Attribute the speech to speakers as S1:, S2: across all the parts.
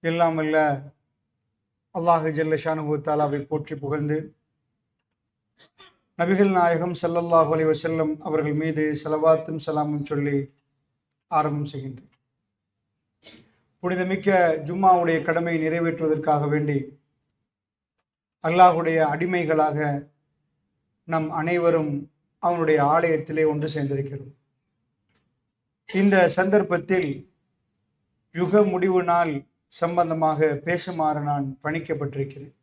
S1: எல்லாம் வல்ல அல்லாஹு ஜல்ல ஷானுஹு தஆலாவை போற்றி புகழ்ந்து நபிகள் நாயகம் ஸல்லல்லாஹு அலைஹி வஸல்லம் அவர்கள் மீது ஸலவாத்தும் சலாமும் சொல்லி ஆரம்பம் செய்கின்றேன். புனிதமிக்க ஜும்மாவுடைய கடமையை நிறைவேற்றுவதற்காக வேண்டி அல்லாஹுடைய அடிமைகளாக நம் அனைவரும் அவனுடைய ஆலயத்திலே ஒன்று சேர்ந்திருக்கிறோம். இந்த சந்தர்ப்பத்தில் யுக முடிவு நாள் சம்பந்தமாக பேசுமாறு நான் பணிக்கப்பட்டிருக்கிறேன்.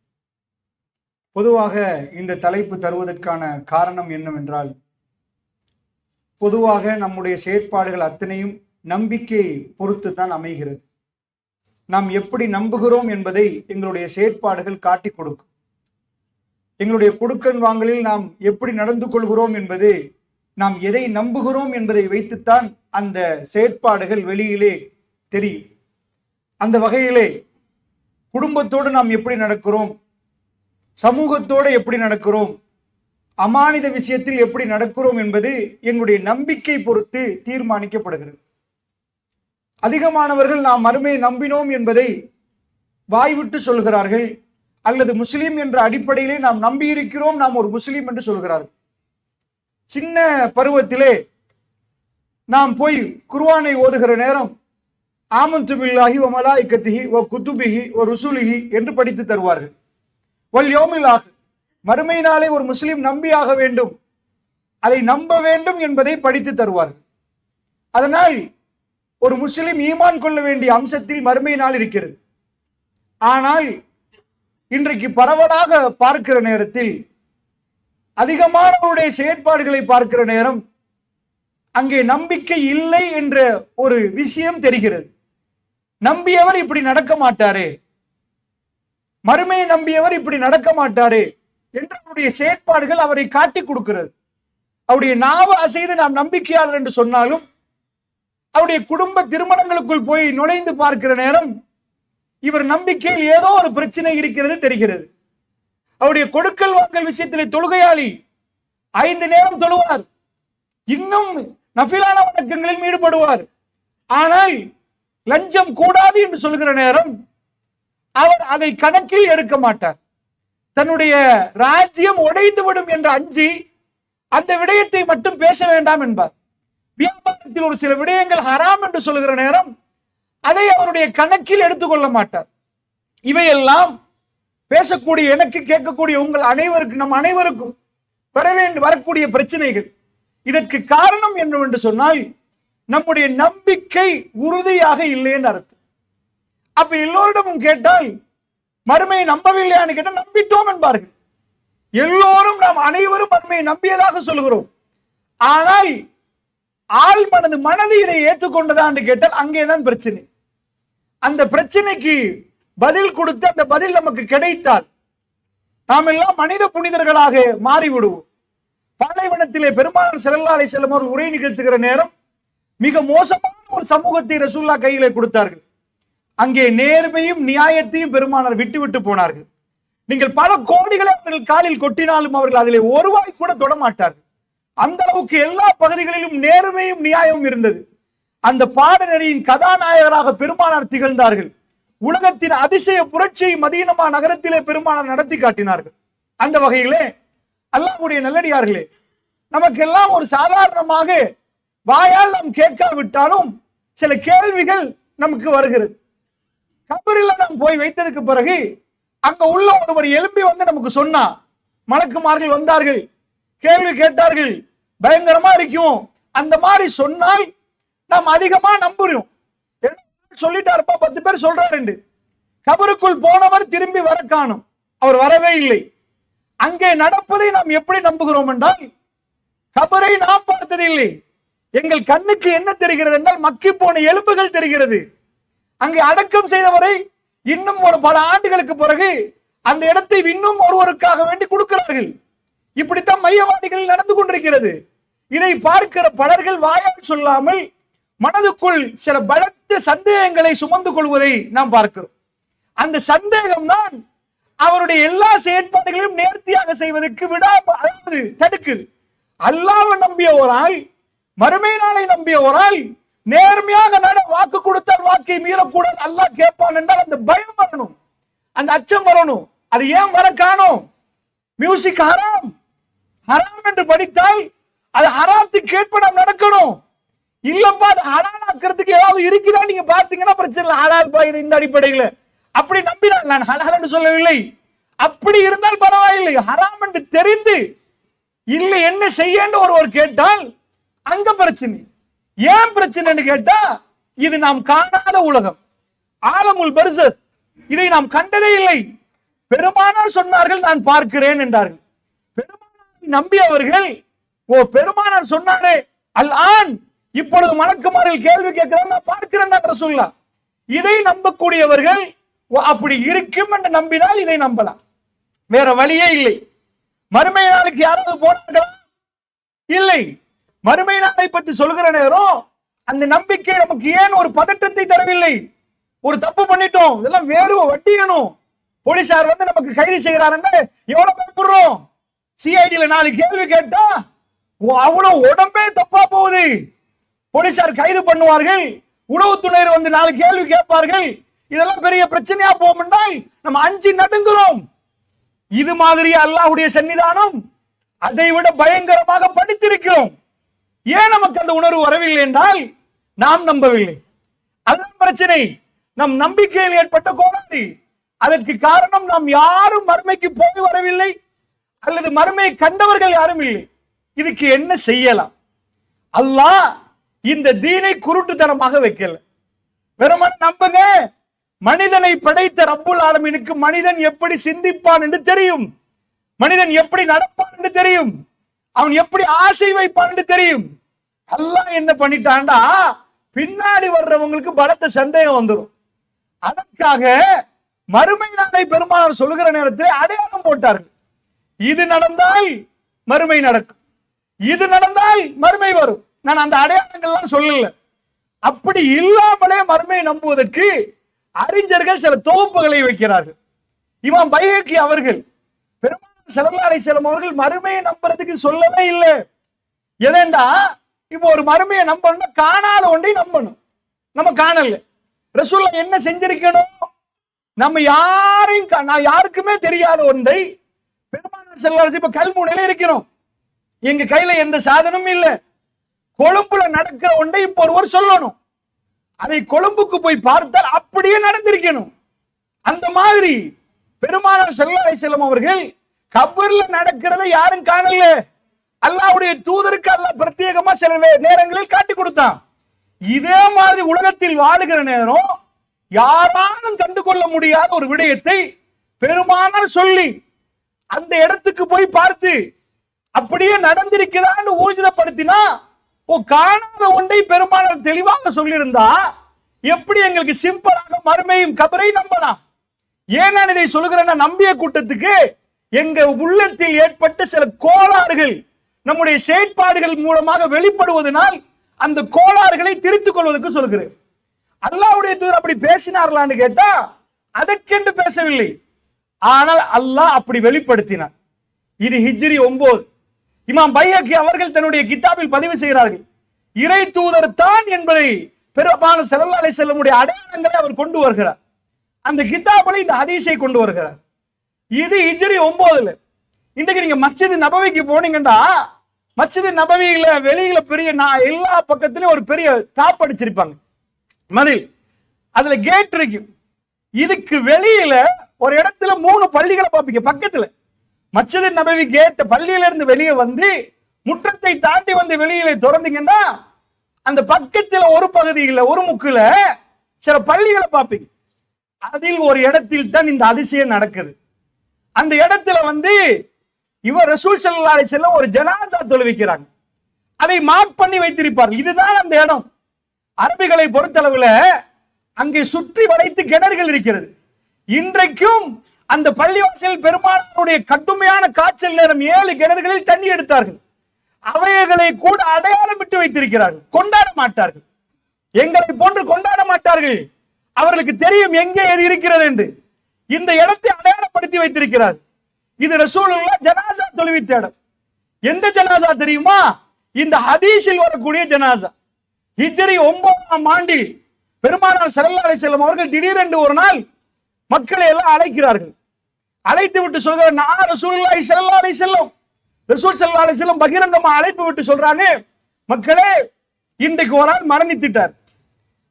S1: பொதுவாக இந்த தலைப்பு தருவதற்கான காரணம் என்னவென்றால், பொதுவாக நம்முடைய செயற்பாடுகள் அத்தனையும் நம்பிக்கை பொறுத்து தான் அமைகிறது. நாம் எப்படி நம்புகிறோம் என்பதை எங்களுடைய செயற்பாடுகள் காட்டி கொடுக்கும். எங்களுடைய கொடுக்கல் வாங்கலில் நாம் எப்படி நடந்து கொள்கிறோம் என்பது, நாம் எதை நம்புகிறோம் என்பதை வைத்துத்தான் அந்த செயற்பாடுகள் வெளியிலே தெரியும். அந்த வகையிலே குடும்பத்தோடு நாம் எப்படி நடக்கிறோம், சமூகத்தோடு எப்படி நடக்கிறோம், அமானித விஷயத்தில் எப்படி நடக்கிறோம் என்பது எங்களுடைய நம்பிக்கை பொறுத்து தீர்மானிக்கப்படுகிறது. அதிகமானவர்கள் நாம் மறுமையை நம்பினோம் என்பதை வாய்விட்டு சொல்கிறார்கள், அல்லது முஸ்லீம் என்ற அடிப்படையிலே நாம் நம்பியிருக்கிறோம், நாம் ஒரு முஸ்லீம் என்று சொல்கிறார்கள். சின்ன பருவத்திலே நாம் போய் குர்ஆனை ஓதுகிற நேரம் ஆமன்து பில்லாஹி வ மலாயிகத்திஹி வ குதுபிஹி வ ருசுலிஹி என்று படித்து தருவார்கள். வல் யௌமில் ஆகிர், மறுமை நாளை ஒரு முஸ்லிம் நம்பியாக வேண்டும், அதை நம்ப வேண்டும் என்பதை படித்து தருவார்கள். அதனால் ஒரு முஸ்லிம் ஈமான் கொள்ள வேண்டிய அம்சத்தில் மறுமை நாள் இருக்கிறது. ஆனால் இன்றைக்கு பரவலாக பார்க்கிற நேரத்தில், அதிகமானவருடைய செயற்பாடுகளை பார்க்கிற நேரம், அங்கே நம்பிக்கை இல்லை என்ற ஒரு விஷயம் தெரிகிறது. நம்பியவர் இப்படி நடக்க மாட்டாரே, மறுமையை நம்பியவர் இப்படி நடக்க மாட்டாரே என்று அவருடைய செயற்பாடுகள் அவரை காட்டி கொடுக்கிறது. அவருடைய நாவ அசைது நாம் நம்பிக்கையாளர் என்று சொன்னாலும், அவருடைய குடும்ப திருமணங்களுக்குள் போய் நுழைந்து பார்க்கிற நேரம் இவர் நம்பிக்கையில் ஏதோ ஒரு பிரச்சனை இருக்கிறது தெரிகிறது. அவருடைய கொடுக்கல் வாங்கல் விஷயத்திலே தொழுகையாளி, 5 நேரம் தொழுவார், இன்னும் நஃபிலான வணக்கங்களில் ஈடுபடுவார். ஆனால் லஞ்சம் கூடாது என்று சொல்கிற நேரம் அவர் அதை கணக்கில் எடுக்க மாட்டார். தன்னுடைய ராஜ்யம் உடைந்துவிடும் என்று அஞ்சி அந்த விடயத்தை மட்டும் பேச வேண்டாம் என்பார். வியாபாரத்தில் ஒரு சில விடயங்கள் ஹராம் என்று சொல்கிற நேரம் அதை அவருடைய கணக்கில் எடுத்துக்கொள்ள மாட்டார். இவையெல்லாம் பேசக்கூடிய எனக்கு, கேட்கக்கூடிய உங்கள் அனைவருக்கும், நம் அனைவருக்கும் வரக்கூடிய பிரச்சனைகள். இதற்கு காரணம் என்னவென்று சொன்னால், நம்முடைய நம்பிக்கை உறுதியாக இல்லை என்று அர்த்தம். அப்ப எல்லோரிடமும் கேட்டால் மறுமையை நம்பவில்லையான்னு கேட்டால் நம்பிட்டோம் என்பார்கள். எல்லோரும் நாம் அனைவரும் மறுமையை நம்பியதாக சொல்கிறோம். ஆனால் ஆள் மனது இதை ஏற்றுக்கொண்டதான்னு கேட்டால் அங்கேதான் பிரச்சனை. அந்த பிரச்சனைக்கு பதில் கொடுத்து அந்த பதில் நமக்கு கிடைத்தால் நாம் எல்லாம் மனித புனிதர்களாக மாறிவிடுவோம். பாலைவனத்திலே பெருமானார் ஸல்லல்லாஹு அலைஹி வஸல்லம் அவர்கள் உரை நிகழ்த்துகிற நேரம் மிக மோசமான ஒரு சமூகத்தை ரசூலுல்லாஹ் கையிலே கொடுத்தார்கள். அங்கே நேர்மையும் நியாயத்தையும் பெருமானார் விட்டு போனார்கள். நீங்கள் பல கோடிகளை அவர்கள் காலில் கொட்டினாலும் அவர்கள் அதிலே ஒரு வாய் கூட தொட மாட்டார்கள். அந்த அளவுக்கு எல்லா பகுதிகளிலும் நேர்மையும் நியாயமும் இருந்தது. அந்த பாடநெறியின் கதாநாயகராக பெருமானார் திகழ்ந்தார்கள். உலகத்தின் அதிசய புரட்சியை மதீனா நகரத்திலே பெருமானார் நடத்தி காட்டினார்கள். அந்த வகையிலே அல்லாஹ்வுடைய நல்லடியார்களே, நமக்கெல்லாம் ஒரு சாதாரணமாக வாயால் நாம் கேட்காவிட்டாலும் சில கேள்விகள் நமக்கு வருகிறது. கபரில் நாம் போய் வைத்ததுக்கு பிறகு அங்க உள்ள ஒருவர் எழும்பி வந்து நமக்கு சொன்னா, மலக்குமார்கள் வந்தார்கள், கேள்வி கேட்டார்கள், பயங்கரமா இருக்கும், அந்த மாதிரி சொன்னால் நாம் அதிகமா நம்புறோம். சொல்லிட்டாருப்பா, 10 பேர் சொல்றாரு. கபருக்குள் போனவர் திரும்பி வர காணும், அவர் வரவே இல்லை. அங்கே நடப்பதை நாம் எப்படி நம்புகிறோம் என்றால், கபரை நாம் பார்த்ததில்லை, எங்கள் கண்ணுக்கு என்ன தெரிகிறது என்றால் மக்கி போன எலும்புகள் தெரிகிறது. அங்கே அடக்கம் செய்தவரை இன்னும் ஒரு பல ஆண்டுகளுக்கு பிறகு அந்த இடத்தை இன்னும் ஒருவருக்காக வேண்டி கொடுக்கிறார்கள். இப்படித்தான் மையவாடிகள் நடந்து கொண்டிருக்கிறது. இதை பார்க்கிற பலர்கள் வாயால் சொல்லாமல் மனதுக்குள் சில பலத்த சந்தேகங்களை சுமந்து கொள்வதை நாம் பார்க்கிறோம். அந்த சந்தேகம் தான் அவருடைய எல்லா செயற்பாடுகளையும் நேர்த்தியாக செய்வதற்கு தடுக்குது. அல்லாஹ்வை நம்பிய ஒரு ஆள், மறுமை நாளை நம்பிய ஒரு ஆள் நேர்மையாக நட, வாக்கு கொடுத்தால் வாக்கை மீறக்கூடாது, அல்லாஹ் கேட்பான் என்றால் அந்த பயம் வரணும், அந்த அச்சம் வரணும். அது ஏன் வர காணும்? மியூசிக் ஹராம், ஹராம் என்று படித்தால் அது ஹராத்துக்கு கேட்ப நாம் நடக்கணும். இல்லப்பா அது ஹலால் ஆக்கிறதுக்கு ஏதாவது இருக்கிறா நீங்க பாத்தீங்கன்னா பிரச்சனை இல்லை, ஹலால் பாயுது இந்த அடிப்படையில அப்படி நம்பினால், நான் ஹலால் என்று சொல்லவில்லை, அப்படி இருந்தால் பரவாயில்லை. ஹராம் என்று தெரிந்து இல்லை என்ன செய்ய ஒருவர் கேட்டால் அங்க பிரச்சனை. ஏன் பிரச்சனைன்னு கேட்டா இது நாம் காணாத உலகம், ஆலமுல் பர்ஸத், இதை நாம் கண்டதே இல்லை. பெருமானார் சொன்னார்கள் நான் பார்க்கிறேன் என்றார்கள். பெருமானாரை நம்பியவர்கள், ஓ பெருமானார் சொன்னாரே அல் ஆன், இப்பொழுது மலக்குமார்கள் கேள்வி கேட்கிறார், நான் பார்க்கிறேன் ரசூலுல்லாஹ். இதை நம்பக்கூடியவர்கள் அப்படி இருக்கும் என்று நம்பினால் இதை நம்பலாம், வேற வழியே இல்லை. மறுமை நாளுக்கு யாராவது போனார்களா? இல்லை. மறுமை நாளை பற்றி சொல்கிற நேரம் அந்த நம்பிக்கை நமக்கு ஏன் ஒரு பதட்டத்தை தரவில்லை? ஒரு தப்பு பண்ணிட்டோம், இதெல்லாம் வேறு வட்டியணும், போலீசார் வந்து நமக்கு கைது செய்யறாருன்னு எவ்வளவு பயப்படுறோம். சிஐடியில 4 கேள்வி கேட்டா அவ்வளவு உடம்பே தப்பா போகுது. போலீசார் கைது பண்ணுவார்கள், உளவுத்துறையர் வந்து 4 கேள்வி கேட்பார்கள், இதெல்லாம் பெரிய பிரச்சனையா போகும் என்றால் நம்ம அஞ்சி நடுங்குறோம். இது மாதிரி அல்லாஹ்வுடைய சன்னிதானம் அதை விட பயங்கரமாக படித்திருக்கிறோம். ஏன் நமக்கு அந்த உணர்வு வரவில்லை என்றால் நாம் நம்பவில்லை. அதுதான் பிரச்சனை, நம் நம்பிக்கையில் ஏற்பட்ட கோளாறு. அதற்கு காரணம் நாம் யாரும் மறுமைக்கு போய் வரவில்லை, அல்லது மறுமையை கண்டவர்கள் யாரும் இல்லை. இதுக்கு என்ன செய்யலாம்? அல்லாஹ் இந்த தீனை குருட்டுத்தனமாக வைக்கல. வெறுமனே நம்புங்க. மனிதனை படைத்த ரப்புல் ஆலமீனுக்கு மனிதன் எப்படி சிந்திப்பான் என்று தெரியும், மனிதன் எப்படி நடப்பான் என்று தெரியும், அவன் எப்படி ஆசை வைப்பான் என்று தெரியும். அல்லாஹ் என்ன பண்ணிட்டான்டா, பின்னாடி வர்றவங்களுக்கு பலத்த சந்தேகம் வந்துடும். அதற்காக மறுமை நாளை பெருமானார் சொல்லுகிற நேரத்தில் அடையாளம் போட்டார்கள். இது நடந்தால் மறுமை நடக்கும், இது நடந்தால் மறுமை வரும். நான் அந்த அடையாளங்கள்லாம் சொல்லல. அப்படி இல்லாமலே மறுமையை நம்புவதற்கு அறிஞர்கள் சில தொகுப்புகளை வைக்கிறார்கள். இமாம் பைஹக்கி அவர்கள், பெருமானார் ஸல்லல்லாஹு அலைஹி வஸல்லம் அவர்கள் மறுமையை நம்புறதுக்கு சொல்லவே இல்லை. எதேண்டா, இப்போ ஒரு மறுமையை நம்பணும்னா காணாத ஒன்றை நம்பணும். நம்ம காணல, ரசூலுல்லாஹ் என்ன செஞ்சிருக்கணும்? நம்ம யாருக்குமே தெரியாத ஒன்றை பெருமானார் ஸல்லல்லாஹு அலைஹி வஸல்லம் இப்ப கல்முனையில இருக்கிறோம், எங்க கையில எந்த சாதனமும் இல்லை, கொழும்புல நடக்கிற ஒன்றை இப்போ ஒருவர் சொல்லணும். அதை கொழும்புக்கு போய் பார்த்தால் அப்படியே நடந்திருக்கணும். அந்த மாதிரி பெருமானார் ஸல்லல்லாஹு அலைஹி வஸல்லம் அவர்கள் கபர்ல நடக்கிறத யாரும் காணல, அல்லாஹ்வுடைய தூதருக்கு அல்லாஹ் பிரத்யேகமா சில நேரங்களில் காட்டி கொடுத்தான். இதே மாதிரி உலகத்தில் வாழுகிற நேரம் யாராலும் கண்டுகொள்ள முடியாத ஒரு விடயத்தை பெருமானார் சொல்லி அந்த இடத்துக்கு போய் பார்த்து அப்படியே நடந்திருக்கிறான்னு ஊர்ஜிதப்படுத்தினா, காணாத ஒன்றை பெருமானார் தெளிவாக சொல்லியிருந்தா எப்படி எங்களுக்கு சிம்பிளாக மறுமையும் கபரை நம்பலாம்? ஏன் நான் இதை சொல்லுகிறேன்னா, நம்பிய கூட்டத்துக்கு எங்க உள்ளத்தில் ஏற்பட்ட சில கோளாறுகள் நம்முடைய செயற்பாடுகள் மூலமாக வெளிப்படுவதனால் அந்த கோளாறுகளை திருத்திக் கொள்வதற்கு சொல்கிறேன். அல்லாஹ்வுடைய தூதர் அப்படி பேசினார்களான்னு கேட்டா அதற்கென்று பேசவில்லை, ஆனால் அல்லாஹ் அப்படி வெளிப்படுத்தினார். இது ஹிஜ்ரி 9. இமாம் பைஹக்கி அவர்கள் தன்னுடைய கிதாபில் பதிவு செய்கிறார்கள். இறை தூதர் தான் என்பதை பெருமானார் ஸல்லல்லாஹு அலைஹி வஸல்லம் அடையாளங்களை அவர் கொண்டு வருகிறார். அந்த கிதாபில் இந்த ஹதீஸை கொண்டு வருகிறார். இது ஹிஜ்ரி 9. இன்றைக்கு நீங்க மஸ்ஜித் நபவிக்கு போனீங்கன்னா, மஸ்ஜித் நபவியில வெளியில பெரிய எல்லா பக்கத்திலும் ஒரு பெரிய தாப் அடிச்சிருப்பாங்க, மதில், அதுல கேட் இருக்கு. இதுக்கு வெளியில ஒரு இடத்துல 3 பள்ளிகளை பார்ப்பீங்க. பக்கத்துல மஸ்ஜித் நபவி கேட், பள்ளியில இருந்து வெளியே வந்து முற்றத்தை தாண்டி வந்து வெளியில திறந்தீங்கன்னா அந்த பக்கத்துல ஒரு பகுதியில ஒரு முக்குல சில பள்ளிகளை பார்ப்பீங்க. அதில் ஒரு இடத்தில் தான் இந்த அதிசயம் நடக்குது. அந்த இடத்துல வந்து இவர் ரசூல் ஸல்லல்லாஹு அலைஹி வஸல்லம் ஒரு ஜனாஸா தொழுவிக்கிறாங்க. அதை மார்க் பண்ணி வைத்திருப்பார்கள். இதுதான் அந்த இடம். அரபிகளை பொறுத்தளவுல அங்கே சுற்றி வளைத்து கிணறுகள் இருக்கிறது. இன்றைக்கும் அந்த பள்ளிவாசல் பெருமானாருடைய கடுமையான காய்ச்சல் நேரம் 7 கிணறுகளில் தண்ணி எடுத்தார்கள். அவைகளை கூட அடையாளம் விட்டு வைத்திருக்கிறார்கள். கொண்டாட மாட்டார்கள், எங்களை போன்று கொண்டாட மாட்டார்கள். அவர்களுக்கு தெரியும் எங்கே எது இருக்கிறது என்று. இந்த இடத்தை அடையாளப்படுத்தி வைத்திருக்கிறார். இது ரசூலுல்லாஹ் ஜனாஸா தொழுவித்த இடம். எந்த ஜனாஸா தெரியுமா? இந்த ஹதீஸில் வரக்கூடிய ஜனாஸா. ஹிஜ்ரி 9 9ஆம் ஆண்டில் பெருமானார் ஸல்லல்லாஹு அலைஹி வஸல்லம் அவர்கள் திடீரென்று ஒரு நாள் மக்களை எல்லாம் அழைக்கிறார்கள். அழைத்து விட்டு சொல்கிறார், நான் ரசூலுல்லாஹி ஸல்லல்லாஹு அலைஹி வஸல்லம், ரசூல் ஸல்லல்லாஹு அலைஹி வஸல்லம் பகிரங்கமா அழைப்பு விட்டு சொல்றாங்க, மக்களே இன்றைக்கு ஒரு ஆள் மரணித்துட்டார்,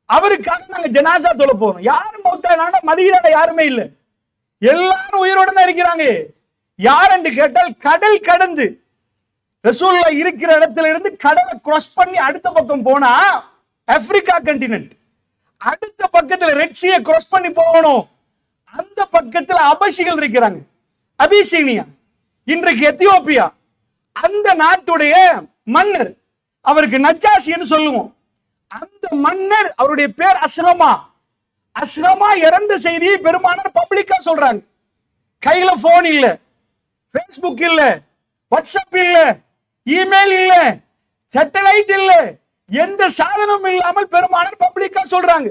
S1: அவருக்காக நாங்க ஜனாசா தொழ போறோம். யாரும் மௌத்தானாங்க? மதீனால யாருமே இல்ல, எல்லாரும் உயிரோட தான் இருக்கிறாங்க. யார் என்று கேட்டால் கடல் கடந்து ரசூலுல்லாஹ் இருக்கிற இடத்துல இருந்து கடலை கிராஸ் பண்ணி அடுத்த பக்கம் போனா ஆப்பிரிக்கா கண்டினென்ட், அடுத்த பக்கத்துல ரெட்சியை கிராஸ் பண்ணி போகணும். அந்த பக்கத்துல அபஷிகள் இருக்கிறாங்க, அபிசீனியா, இன்றைக்கு எத்தியோப்பியா. அந்த நாட்டுடைய மன்னர், அவருக்கு நஜ்ஜாஷி என்று சொல்லுவோம். அந்த மன்னர், அவருடைய பேர் அஸ்ரமா. அஸ்ரமா இறந்த செய்தியை பெருமானார் பப்ளிக்கா சொல்றாங்க. கையில போன் இல்ல, பேஸ்புக் இல்ல, வாட்ஸ்அப் இல்ல, இமெயில் இல்ல, சேட்டலைட் இல்ல, எந்த சாதனமும் இல்லாமல் பெருமானார் பப்ளிக்கா சொல்றாங்க.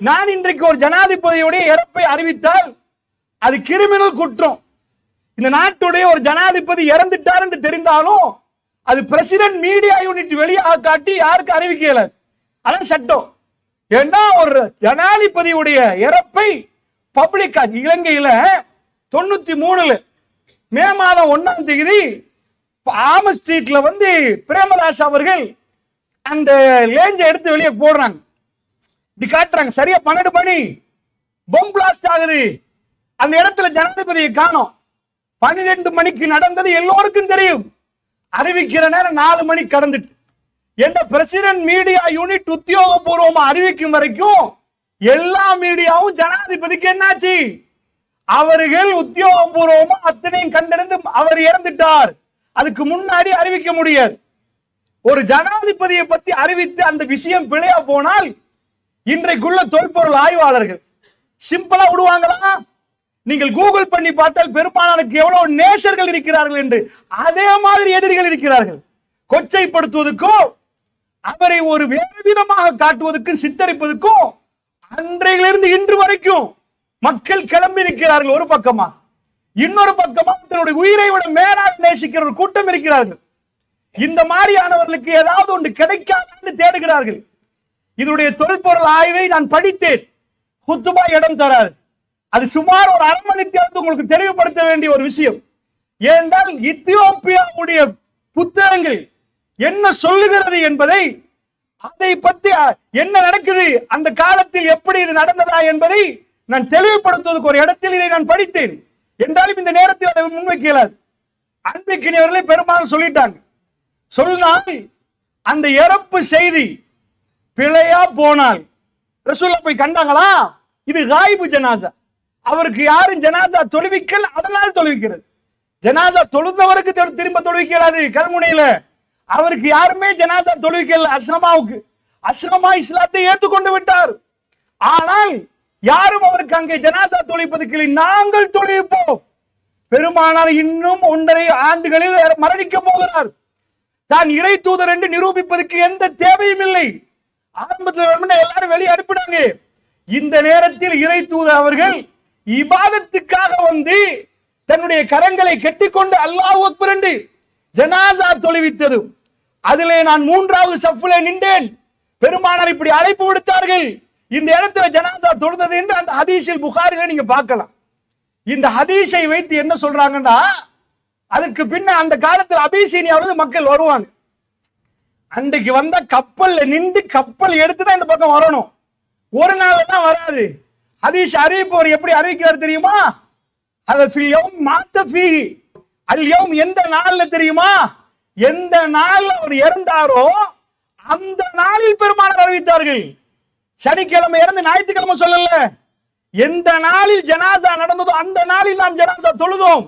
S1: நான் இன்றைக்கு ஒரு ஜனாதிபதியுடைய இறப்பை அறிவித்தால் அது கிரிமினல் குற்றம். இந்த நாட்டுடைய ஒரு ஜனாதிபதி இறந்துட்டார் என்று தெரிந்தாலும் அது பிரசிடென்ட் மீடியா யூனிட் வெளியாக காட்டி யாருக்கு அறிவிக்கல, அதான் சட்டம். ஏன்னா ஒரு ஜனாதிபதியுடைய இறப்பை பப்ளிக்கா, இலங்கையில 93 மே மாதம் 1ஆம் தேதி ஆம ஸ்ட்ரீட்ல பிரேமதாஸ் அவர்கள் அந்த லேஞ்சை எடுத்து வெளியே போடுறாங்க, இப்படி காட்டுறாங்க. சரியா 12 மணி பொம் பிளாஸ்ட் ஆகுது, அந்த இடத்துல ஜனாதிபதியை காணோம். 12 மணிக்கு நடந்தது எல்லோருக்கும் தெரியும். அறிவிக்கிற நேரம் 4 மணி கடந்துட்டு, என்ற பிரசிடென்ட் மீடியா யூனிட் உத்தியோகபூர்வமா அறிவிக்கும் வரைக்கும் எல்லா மீடியாவும் ஜனாதிபதிக்கு என்னாச்சு, அவர்கள் உத்தியோகபூர்வமா அத்தனையும் கண்டறிந்து அவர் இறந்துட்டார், அதுக்கு முன்னாடி அறிவிக்க முடியாது. ஒரு ஜனாதிபதியை பத்தி அறிவித்து அந்த விஷயம் பிழையா போனால் இன்றைக்குள்ள தொல்பொருள் ஆய்வாளர்கள் சிம்பிளா விடுவாங்களா? நீங்கள் கூகுள் பண்ணி பார்த்தால் பெருமானாருக்கு எவ்வளவு நேசர்கள் இருக்கிறார்கள் என்று, அதே மாதிரி எதிரிகள் இருக்கிறார்கள். கொச்சைப்படுத்துவதற்கும் அவரை ஒரு வேறு விதமாக காட்டுவதற்கும் சித்தரிப்பதற்கும் அன்றையிலிருந்து இன்று வரைக்கும் மக்கள் கிளம்பி இருக்கிறார்கள். ஒரு பக்கமா, இன்னொரு பக்கமா தன்னுடைய உயிரை விட மேலாக நேசிக்கிற ஒரு கூட்டம் இருக்கிறார்கள். இந்த மாதிரியானவர்களுக்கு ஏதாவது ஒன்று கிடைக்காது தேடுகிறார்கள். இதனுடைய தொல்பொருள் ஆய்வை நான் படித்தேன், குத்துபா இடம் தராது. அது சுமார் ஒரு 1/2 மணி நேரத்தை உங்களுக்கு தெளிவுபடுத்த வேண்டிய ஒரு விஷயம். ஏனென்றால் எத்தியோப்பியாவுடைய புத்தகங்கள் என்ன சொல்லுகிறது என்பதை, அதை பற்றி என்ன நடக்குது, அந்த காலத்தில் எப்படி இது நடந்ததா என்பதை நான் தெளிவுபடுத்துவதற்கு ஒரு இடத்தில் இதை நான் படித்தேன். என்றாலும் இந்த நேரத்தில் அதை முன்வைக்கலாது. அன்பிக்கினியவர்களை பெரும்பாலும் சொல்லிட்டாங்க. சொன்னால் அந்த இறப்பு செய்தி பிழையா போனால் ரசூலுல்லாஹ் போய் கண்டாங்களா, இது காயிபு ஜனாசா, அவருக்கு யாரும் ஜனாசா தொழுவிக்கல், அதனால் தொழுவிக்கிறது. ஜனாசா தொழுந்தவருக்கு திரும்ப தொழுவிக்கிறாரு கல்முனையில, அவருக்கு யாருமே ஜனாசா தொழுவிக்கல். அஸ்ரமாவுக்கு, அஸ்ரமா இஸ்லாத்தை ஏற்றுக்கொண்டு விட்டார். ஆனால் யாரும் அவருக்கு அங்கே ஜனாசா தொழுவிப்பதற்கு நாங்கள் தொழுவிப்போம். பெருமானார் இன்னும் 1.5 ஆண்டுகளில் மரணிக்க போகிறார். தான் இறை தூதர் என்று நிரூபிப்பதற்கு எந்த தேவையும் இல்லை. ஆரம்பத்தில் எல்லாரும் வெளியே அனுப்பினாங்க. இந்த நேரத்தில் இறை தூதர் அவர்கள் இபாதத்துக்காக தன்னுடைய கரங்களை கட்டிக்கொண்டு அல்லாஹ் அக்பர் என்று ஜனாசா தொழுவித்தது. அதிலே நான் 3வது சஃப்ல நின்றேன். பெருமானார் இப்படி அழைப்பு விடுத்தார்கள், இந்த இடத்துல ஜனாசா தொழுதது என்று அந்த ஹதீஸில் புகாரில நீங்க பார்க்கலாம். இந்த ஹதீஸை வைத்து என்ன சொல்றாங்கன்னா, அதுக்கு பின்ன அந்த காலத்தில் அபிசீனியாவிலிருந்து மக்கள் வருவாங்க. அன்றைக்கு வந்த கப்பல்ல நின்று கப்பல் எடுத்துதான் இந்த பக்கம் வரணும். ஒரு நாள் தான் வராது. ஹதீஸ் அறிவிப்பவர் எப்படி அறிவிக்கிறார் தெரியுமா? அல்யௌம் எந்த நாள்ல தெரியுமா? எந்த நாள்ல அவர் இறந்தாரோ அந்த நாளில் பெருமானார் அறிவித்தார்கள். சனிக்கிழமை இறந்து ஞாயிற்றுக்கிழமை சொல்லல, எந்த நாளில் ஜனாசா நடந்ததோ அந்த நாளில் நாம் ஜனாசா தொழுதோம்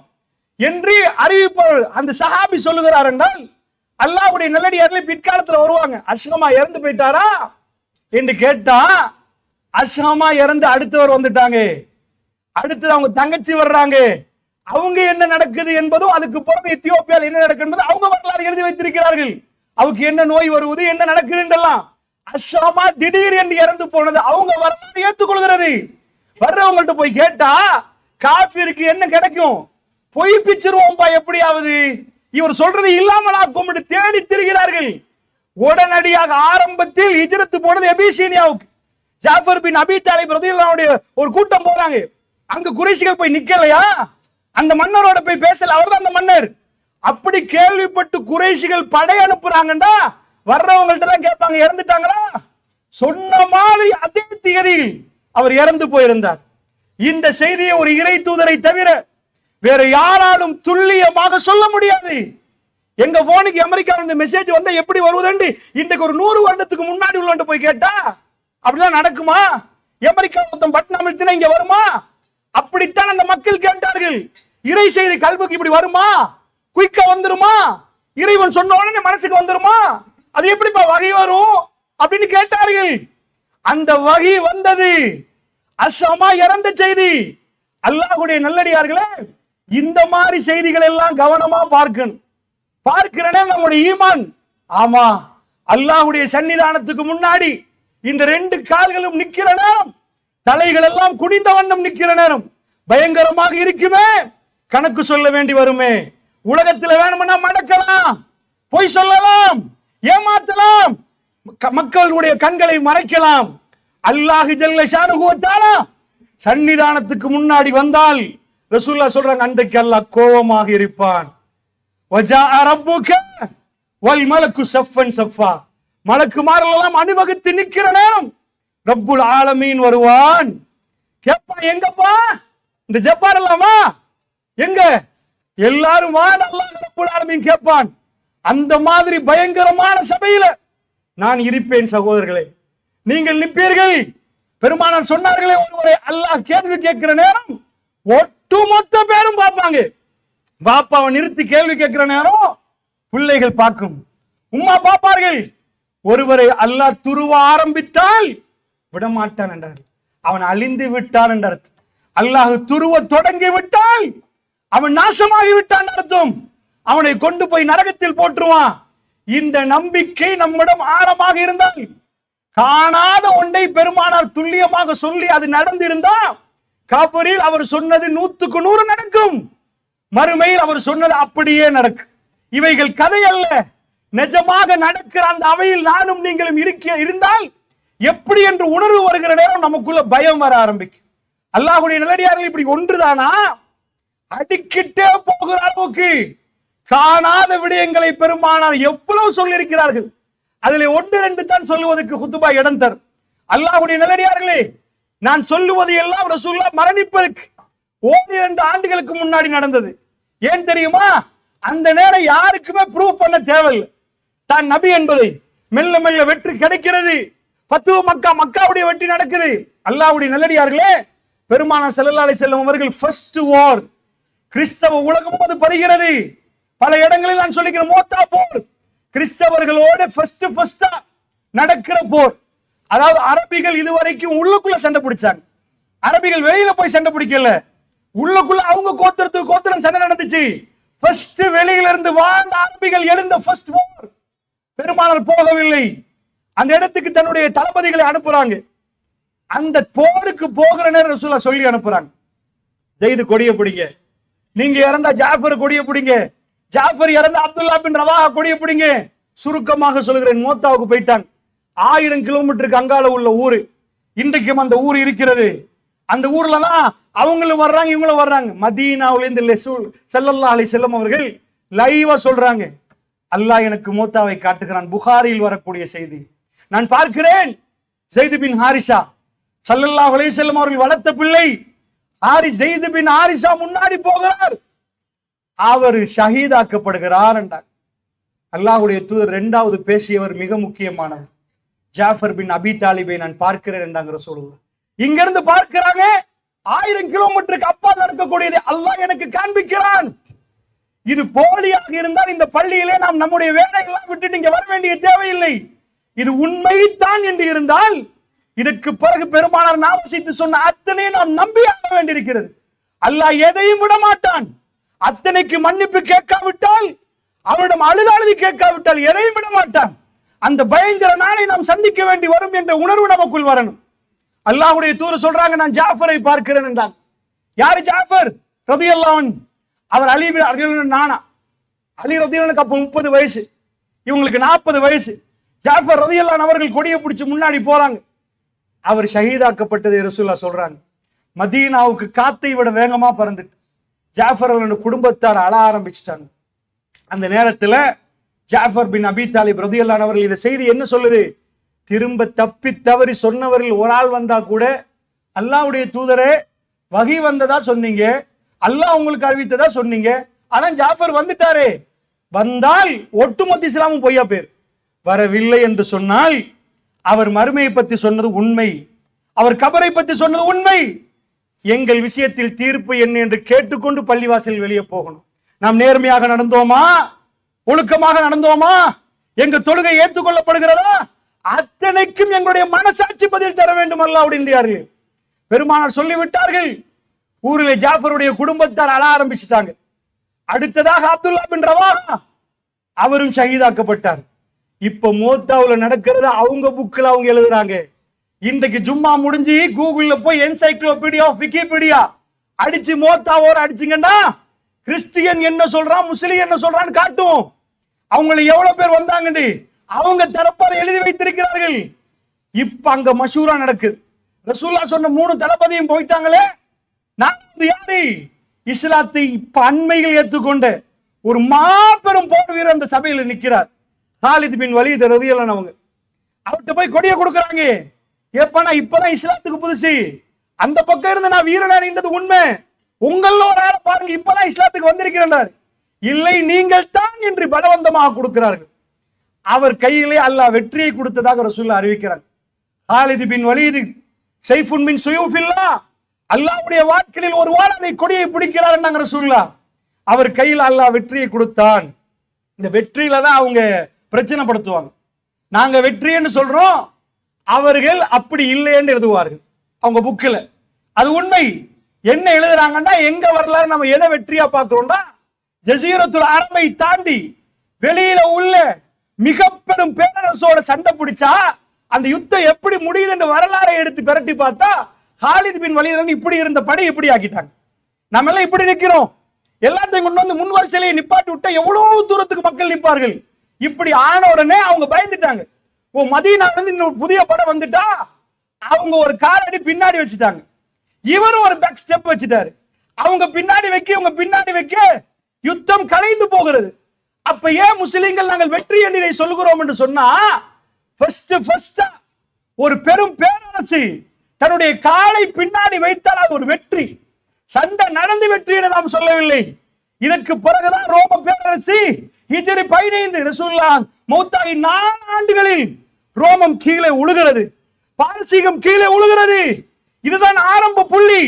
S1: என்று அறிவிப்பவர் அந்த சஹாபி சொல்லுகிறார். என்றால் அல்லாஹ்வுடைய நல்லடியார்கள் பிற்காலத்துல வருவாங்க. அஸ்ஹமா இறந்து போயிட்டாரா என்று கேட்டா, அஸ்ஹமா இறந்து அடுத்தவர் வந்துட்டாங்க, அடுத்து அவங்க தங்கச்சி வர்றாங்க, அவங்க என்ன நடக்குது என்பதும் அதுக்கு பிறகு எத்தியோப்பியாவில் என்ன நடக்குது என்பது அவங்க வரலாறு எழுதி வைத்திருக்கிறார்கள். அவருக்கு என்ன நோய் வருவது, என்ன நடக்குது என்றெல்லாம். அஸ்ஹமா திடீர் என்று இறந்து போனது அவங்க வரலாறு ஏற்றுக்கொள்கிறது. வர்றவங்கள்ட்ட போய் கேட்டா காஃபிருக்கு என்ன கிடைக்கும், பொய் பிச்சிருவோம்பா எப்படியாவது, இவர் சொல்றது இல்லாமல் ஆக்கும் தேடி திரிகிறார்கள். உடனடியாக ஆரம்பத்தில் ஹிஜ்ரத் போனது எபிசீனியாவுக்கு. ஜாஃபர் பின் அபி தாலிப் ரலியல்லாஹு ஒரு கூட்டம் போறாங்க. அங்க குறைஷிகள் போய் நிக்கலையா, அந்த மன்னரோட போய் பேசல, அவர்தான் அந்த மன்னர். அப்படி கேள்விப்பட்டு குறைஷிகள் படை அனுப்புறாங்கடா, வர்றவங்கள்ட்ட எல்லாம் கேட்பாங்க இறந்துட்டாங்களா, சொன்ன மாதிரி அதே திகதியில் அவர் இறந்து போயிருந்தார். இந்த செய்தியை ஒரு இறை தூதரை தவிர வேற யாராலும் துல்லியமாக சொல்ல முடியாது. எங்க போனுக்கு அமெரிக்காவில் இந்த மெசேஜ் வந்தா எப்படி வருவதுண்டு இன்றைக்கு ஒரு 100 வருடத்துக்கு முன்னாடி உள்ள போய் கேட்டா அப்படிலாம் நடக்குமா? அமெரிக்கா மொத்தம் பட்டன் அமிழ்த்தினா இங்க வருமா? அப்படித்தான் அந்த மக்கள் கேட்டார்கள். இறை செய்தி கல்விக்கு இப்படி வருமா? குயிக்கா வந்துருமா? இறைவன் சொன்ன உடனே மனசுக்கு வந்துருமா? அது எப்படிப்பா வகை வரும் அப்படின்னு கேட்டார்கள். அந்த வகை வந்தது. அஸ்ஸமா இறந்த செய்தி. அல்லாஹ்வுடைய நல்லடியார்களே, இந்த மாதிரி செய்திகள் எல்லாம் கவனமா பார்க்கணும். பார்க்கிறனே நம்முடைய ஈமான். ஆமா, அல்லாஹ்வுடைய சன்னிதானத்துக்கு முன்னாடி இந்த 2 கால்களும் நிக்கிற நேரம், தலைகள் எல்லாம் குனிந்த வண்ணம் நிக்கிற நேரம் பயங்கரமாக இருக்குமே. கணக்கு சொல்ல வேண்டி வருமே. உலகத்தில் வேணும்னா மடக்கலாம், பொய் சொல்லலாம், ஏமாத்தலாம், மக்களுடைய கண்களை மறைக்கலாம். அல்லாஹ் ஜல்ல ஷானுஹு வ தஆலா சன்னிதானத்துக்கு முன்னாடி வந்தால் ரசூலுல்லாஹ் சொல்றாங்க, அன்றைக்கு அல்லாஹ் கோபமாக இருப்பான். வஜாஅ ரப்புக வல் மலக்கு ஸஃபன் ஸஃபா, மலக்குமார்கள் எல்லாம் அணிவகுத்து நிக்கிற நேரம் ரப்புல் ஆலமீன் வருவான். கேப்பா, எங்கப்பா இந்த ஜப்பார் எல்லாமா எங்க? எல்லாரும் வா, அல்லாஹ் ரப்புல் ஆலமீன் கேட்பான். அந்த மாதிரி பயங்கரமான சபையில நான் இருப்பேன். சகோதரர்களே, நீங்கள் நிற்பீர்கள். பெருமானார் சொன்னார்களே, ஒருவரை அல்லாஹ் கேள்வி கேட்கிற நேரம் ஒட்டுமொத்த பேரும் பார்ப்பாங்க. பாப்பாவை நிறுத்தி கேள்வி கேட்கிற நேரம் பிள்ளைகள் பார்க்கும், உம்மா பார்ப்பார்கள். ஒருவரை அல்லாஹ் துருவ ஆரம்பித்தால் விடமாட்டான் என்றார். அவன் அழிந்து விட்டான் என்ற அர்த்தம். அல்லாஹ் துருவ தொடங்கி விட்டால் அவன் நாசமாகி விட்டான் அர்த்தம். அவனை கொண்டு போய் நரகத்தில் போட்டுருவான். இந்த நம்பிக்கை நம்மிடம் ஆழமாக இருந்தால், காணாத ஒன்றை பெருமானார் துல்லியமாக சொல்லி அது நடந்திருந்தா, காபரில் அவர் சொன்னது 100க்கு 100 நடக்கும். மறுமையில் அவர் சொன்னது அப்படியே நடக்கும். இவைகள் கதை அல்ல, நிஜமாக நடக்கிற அந்த அவையில் நானும் நீங்களும் இருந்தால் எப்படி என்று உணர்வு வருகிற நேரம் நமக்குள்ள பயம் வர ஆரம்பிக்கும். அல்லாஹ்வுடைய நல்லடியார்கள் இப்படி ஒன்றுதானா? அடிக்கிட்டே போகிற அளவுக்கு காணாத விடயங்களை பெருமானார் எவ்வளவு சொல்லியிருக்கிறார்கள். அதில் 1-2 தான் சொல்லுவதற்கு ஹுத்துபா இடம் தரும். அல்லாஹ்வுடைய நல்லடியார்களே, நான் சொல்லுவது எல்லாம் ரசூலுல்லாஹ் மரணிப்பதற்கு 1-2 ஆண்டுகளுக்கு முன்னாடி நடந்தது. ஏன் தெரியுமா? அந்த நேரம் யாருக்குமே ப்ரூவ் பண்ண தேவையில்லை. தான் நபி என்பதை மெல்ல மெல்ல வெற்றி கிடைக்கிறது. ஃபத்ஹு மக்கா, மக்காவுடைய வெற்றி நடக்குது. அல்லாஹ்வுடைய நல்லடியார்களே, பெருமானார் ஸல்லல்லாஹு அலைஹி வஸல்லம் அவர்கள் ஃபர்ஸ்ட் வார், கிறிஸ்தவ உலகம் அது படுகிறது. பல இடங்களில் நான் சொல்லிக்கிறேன், மோத்தா போர், கிறிஸ்தவர்களோடு ஃபர்ஸ்ட் நடக்கிற போர். அதாவது அரபிகள் இதுவரைக்கும் உள்ளுக்குள்ள சண்டை பிடிச்சாங்க. அரபிகள் வெளியில போய் சண்டை பிடிக்கல, உள்ளுக்குள்ள அவங்க கோத்திரம் சண்டை நடந்துச்சு. ஃபர்ஸ்ட் வெளியில இருந்து வாழ்ந்த அரபிகள் எழுந்த ஃபர்ஸ்ட் போர். பெருமானார் போகவில்லை, அந்த இடத்துக்கு தன்னுடைய தளபதிகளை அனுப்புறாங்க. அந்த போருக்கு போகிற நேரம் ரசூலுல்லாஹ் சொல்லி அனுப்புறாங்க, ஜெயிது கொடிய பிடிங்க, நீங்க இறந்தா ஜாஃபர் கொடிய பிடிங்க, ஜாஃபர் இறந்த அப்துல்லா பின் ரவாஹா கொடிய பிடிங்க. சுருக்கமாக சொல்கிறேன், மோத்தாவுக்கு போயிட்டாங்க. 1000 கிலோமீட்டருக்கு அங்கால உள்ள ஊரு. இன்றைக்கும் அந்த ஊர் இருக்கிறது. அந்த ஊர்ல தான் அவங்களும் வர்றாங்க, இவங்களும் வர்றாங்க. மதீனாவுல இருந்து ரசூல் ஸல்லல்லாஹு அலைஹி வஸல்லம் அவர்கள் லைவா சொல்றாங்க, அல்லாஹ் எனக்கு மோத்தாவை காட்டுகிறான். புகாரியில் வரக்கூடிய செய்தி நான் பார்க்கிறேன். ஸைத் பின் ஹாரிஸா ஸல்லல்லாஹு அலைஹி வஸல்லம் அவர்கள் வளர்த்த பிள்ளை ஸைத் பின் ஹாரிஸா முன்னாடி போகிறார், அவர் ஷஹீதாக்கப்படுகிறார் என்றார். அல்லாஹ்வுடைய தூதர் 2வது பேசியவர் மிக முக்கியமானவர், ஜாஃபர் பின் அபி தாலிபை நான் பார்க்கிறேன் என்றாங்க ரசூலுல்லாஹ். இங்க இருந்து பார்க்கிறாங்க, 1000 கிலோமீட்டருக்கு அப்பால் நடக்கக்கூடியதை அல்லாஹ் எனக்கு காண்பிக்கிறான். இது போலியாக இருந்தால் இந்த பள்ளியிலே நாம் நம்முடைய வேலையெல்லாம் விட்டுட்டு இங்க வர வேண்டிய தேவையில்லை. இது உண்மைதான் என்று இருந்தால் இதற்கு பிறகு பெருமானார் நாவசித்து சொன்ன அத்தனை நாம் நம்பி ஆக வேண்டியிருக்கிறது. அல்லாஹ் எதையும் விட மாட்டான். அத்தனைக்கு மன்னிப்பு கேட்காவிட்டால், அவரிடம் அழுது கேட்காவிட்டால் எதையும் விட மாட்டான். அந்த பயங்கர நாளை நாம் சந்திக்க வேண்டி வரும் என்ற உணர்வு நமக்குள் வரணும். அல்லாஹ்வுடைய தூதர் சொல்றாங்க, நான் ஜாஃபரை பார்க்கிறேன் என்றாங்க. யாரு ஜாஃபர் ரலியல்லாஹு அன்ஹு? அவர் அலி நானா. அலி ரலியல்லாஹு அப்ப 30 வயசு, இவங்களுக்கு 40 வயசு. ஜாஃபர் ரலியல்லாஹு அன்ஹு அவர்கள் கொடியை பிடிச்சு முன்னாடி போறாங்க. அவர் ஷஹீதாக்கப்பட்டதை ரசூலுல்லாஹ் சொல்றாங்க. மதீனாவுக்கு காத்தை விட வேகமா பறந்துட்டு ஜாஃபர் குடும்பத்தார் அழ ஆரம்பிச்சுட்டாங்க. அந்த நேரத்துல ஜாஃபர் பின் அபி தாலிப் ரலியல்லாஹு அன்ஹு அவர்கள் இந்த செய்தி என்ன சொல்லுது? திரும்ப தப்பி தவறி சொன்னவர்கள் ஒரு ஆள் வந்தா கூட, அல்லாஹ்வுடைய தூதரே வகி வந்ததா சொன்னீங்க, அல்லாஹ் உங்களுக்கு அறிவித்ததா சொன்னீங்க, அதான் ஜாஃபர் வந்துட்டாரே, வந்தால் ஒட்டுமொத்த இஸ்லாமும் பொய்யா பேர். வரவில்லை என்று சொன்னால் அவர் மறுமையை பத்தி சொன்னது உண்மை, அவர் கபரை பத்தி சொன்னது உண்மை, எங்கள் விஷயத்தில் தீர்ப்பு என்ன என்று கேட்டுக்கொண்டு பள்ளிவாசல் வெளியே போகணும். நாம் நேர்மையாக நடந்தோமா, ஒழுக்கமாக நடந்தோமா, எங்க தொழுகை ஏற்றுக்கொள்ளப்படுகிறதா, அத்தனைக்கும் எங்களுடைய மனசாட்சி பதில் தர வேண்டும் அல்லாஹ்வுடைய பெருமானார் சொல்லிவிட்டார்கள். ஊரிலே ஜாஃபருடைய குடும்பத்தார் அழ ஆரம்பிச்சுட்டாங்க. அடுத்ததாக அப்துல்லா பின் ரவாஹா அவரும் ஷஹீதாக்கப்பட்டார். இப்ப மோத்தாவுல நடக்கிறது அவங்க புக்ல அவங்க எழுதுறாங்க. இன்றைக்கு ஜும்மா முடிஞ்சு கூகுள்ல போய் என்சைக்ளோபீடியா விக்கிபீடியா அடிச்சு மோத்தாவோட அடிச்சிங்கன்னா கிறிஸ்டியன் என்ன சொல்றான், முஸ்லிம் என்ன சொல்றான்னு காட்டும். அவங்களை எவ்வளவு பேர் வந்தாங்கன்னு அவங்க தரப்பாத எழுதி வைத்திருக்கிறார்கள். இப்ப அங்க மஷூரா நடக்குது. ரசூலுல்லாஹ் சொன்ன 3 தளபதியும் போயிட்டாங்களே, நான் யாரு? இஸ்லாத்தை இப்ப அண்மையில் ஏற்றுக்கொண்ட ஒரு மாபெரும் போர் வீரர் அந்த சபையில் நிற்கிறார். காலித் பின் வலீத் ரலியல்லாஹு அன்ஹு அவங்க அவர்கிட்ட போய் கொடியை கொடுக்கறாங்க. ஏப்பா நான் இப்பதான் இஸ்லாத்துக்கு புதுசு, அந்த பக்கம் இருந்து நான் வீரனானின்றது உண்மை, உங்கள ஒரு ஆளை பாருங்க இப்பதான் இஸ்லாத்துக்கு வந்திருக்கிறார். இல்லை நீங்கள் தான் என்று பலவந்தமாக கொடுக்கிறார்கள். அவர் கையிலே அல்லாஹ் வெற்றியை கொடுத்ததாக ரசூலுல்லாஹ் அறிவிக்கிறார். காலித் பின் வலீத் சைஃபுன் மின் சுயூஃபில்லாஹ், அல்லாஹ்வுடைய வாட்களில் ஒரு வாளை கொடியை பிடிக்கிறார் என்கிறாங்க ரசூலுல்லாஹ். அவர் கையில் அல்லாஹ் வெற்றியை கொடுத்தான். இந்த வெற்றியில தான் அவங்க பிரச்சனை படுத்துவாங்க. நாங்க வெற்றி என்று சொல்றோம், அவர்கள் அப்படி இல்லை என்று எழுதுவார்கள் அவங்க புக்கில். அது உண்மை. என்ன எழுதுறாங்கன்னா, எங்க வரலாறு நம்ம எதை வெற்றியா பார்க்கிறோம்னா, ஜஸீரத்துல் அரபை தாண்டி வெளியில உள்ள மிக பெரும் பேரரசோட சண்டை பிடிச்சா அந்த யுத்தம் எப்படி முடியுது என்று வரலாறை எடுத்து பிரட்டி பார்த்தா காலித் பின் வலீத் இப்படி இருந்த படை இப்படி ஆக்கிட்டாங்க. நம்ம எல்லாம் இப்படி நிக்கிறோம், எல்லாத்தையும் கொண்டு வந்து முன் வரிசையிலேயே நிப்பாட்டி விட்டா எவ்வளவு தூரத்துக்கு மக்கள் நிற்பார்கள். இப்படி ஆன உடனே அவங்க பயந்துட்டாங்க. ஓ மதீனால இருந்து இன்னொரு புதிய படம் வந்துட்டா அவங்க ஒரு காலடி பின்னாடி வச்சுட்டாங்க. இவரும் ஒரு பேக் ஸ்டெப் வச்சுட்டாரு. அவங்க பின்னாடி வைக்க இவங்க பின்னாடி வைக்க யுத்தம் கலைந்து போகிறது. அப்ப ஏன் முஸ்லிம்கள் நாங்கள் வெற்றி என்று இதை சொல்கிறோம் என்று சொன்னா, ஃபர்ஸ்ட் ஒரு பெரும் பேரரசு தன்னுடைய காலை பின்னாடி வைத்தால் அது ஒரு வெற்றி. சண்டை நடந்து வெற்றி என நாம் சொல்லவில்லை. இதற்கு பிறகுதான் ரோம பேரரசு ஹிஜ்ரி 15 ரசூலுல்லாஹ் மௌத்தாகி 4 ஆண்டுகளில் ரோமம் கீழே உழுகிறது, பாரசீகம் கீழே உழுகிறது. இதுதான் ஆரம்ப புள்ளி.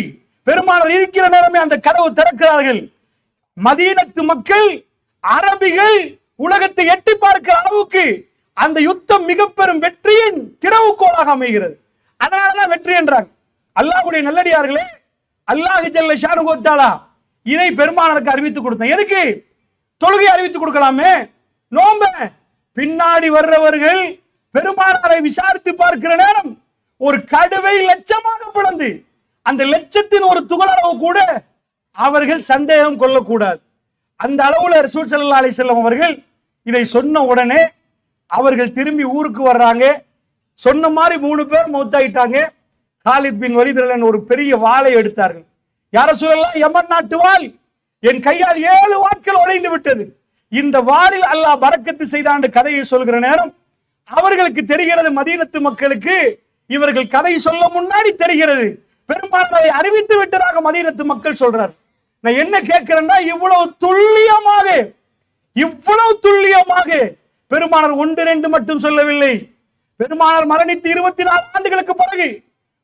S1: பெருமானார் இருக்கிற நேரமே அந்த கதவு திறக்கிறார்கள். மதீனத்து மக்கள் அரபிகள் உலகத்தை எட்டி பார்க்கிற அளவுக்கு அந்த யுத்தம் மிக பெரும் வெற்றியின் திறவுகோலாக அமைகிறது. அதனாலதான் வெற்றி என்றாங்க. அல்லாஹ்வுடைய நல்லடியார்களே, அல்லாஹ் ஜல்ல ஷானுஹு வ தஆலா இதை பெருமானாருக்கு அறிவித்து கொடுத்தான். எதுக்கு? தொழுகை அறிவித்து கொடுக்கலாமே, நோம்ப. பின்னாடி வர்றவர்கள் பெருமானாரை விசாரித்து பார்க்கிற நேரம் ஒரு கடுவை லட்சமாக பிளந்து அந்த லட்சத்தின் ஒரு துகளளவு கூட அவர்கள் சந்தேகம் கொள்ளக்கூடாது. அந்த அளவுல ரசூல் ஸல்லல்லாஹு அலைஹி வஸல்லம் அவர்கள் இதை சொன்ன உடனே அவர்கள் திரும்பி ஊருக்கு வர்றாங்க. சொன்ன மாதிரி 3 பேர் மௌத்தாயிட்டாங்க. காலித் பின் வலீத் ஒரு பெரிய வாளை எடுத்தார்கள். யா ரசூலல்லாஹ், யமன் நாட்டு வாள் என் கையால் 7 வாட்கள் உடைந்து விட்டது, இந்த வாளில் அல்லாஹ் பரக்கத்து செய்தான் கதையை சொல்கிற நேரம் அவர்களுக்கு தெரிகிறது, மதீனத்து மக்களுக்கு இவர்கள் கதை சொல்ல முன்னாடி தெரிகிறது பெருமானாரை அறிவித்து விட்டதாக மதீனத்து மக்கள் சொல்றார். நான் என்ன கேட்கிறேன்னா, இவ்வளவு துல்லியமாக பெருமானார் 1-2 மட்டும் சொல்லவில்லை. பெருமானார் மரணித்து 24 ஆண்டுகளுக்கு பிறகு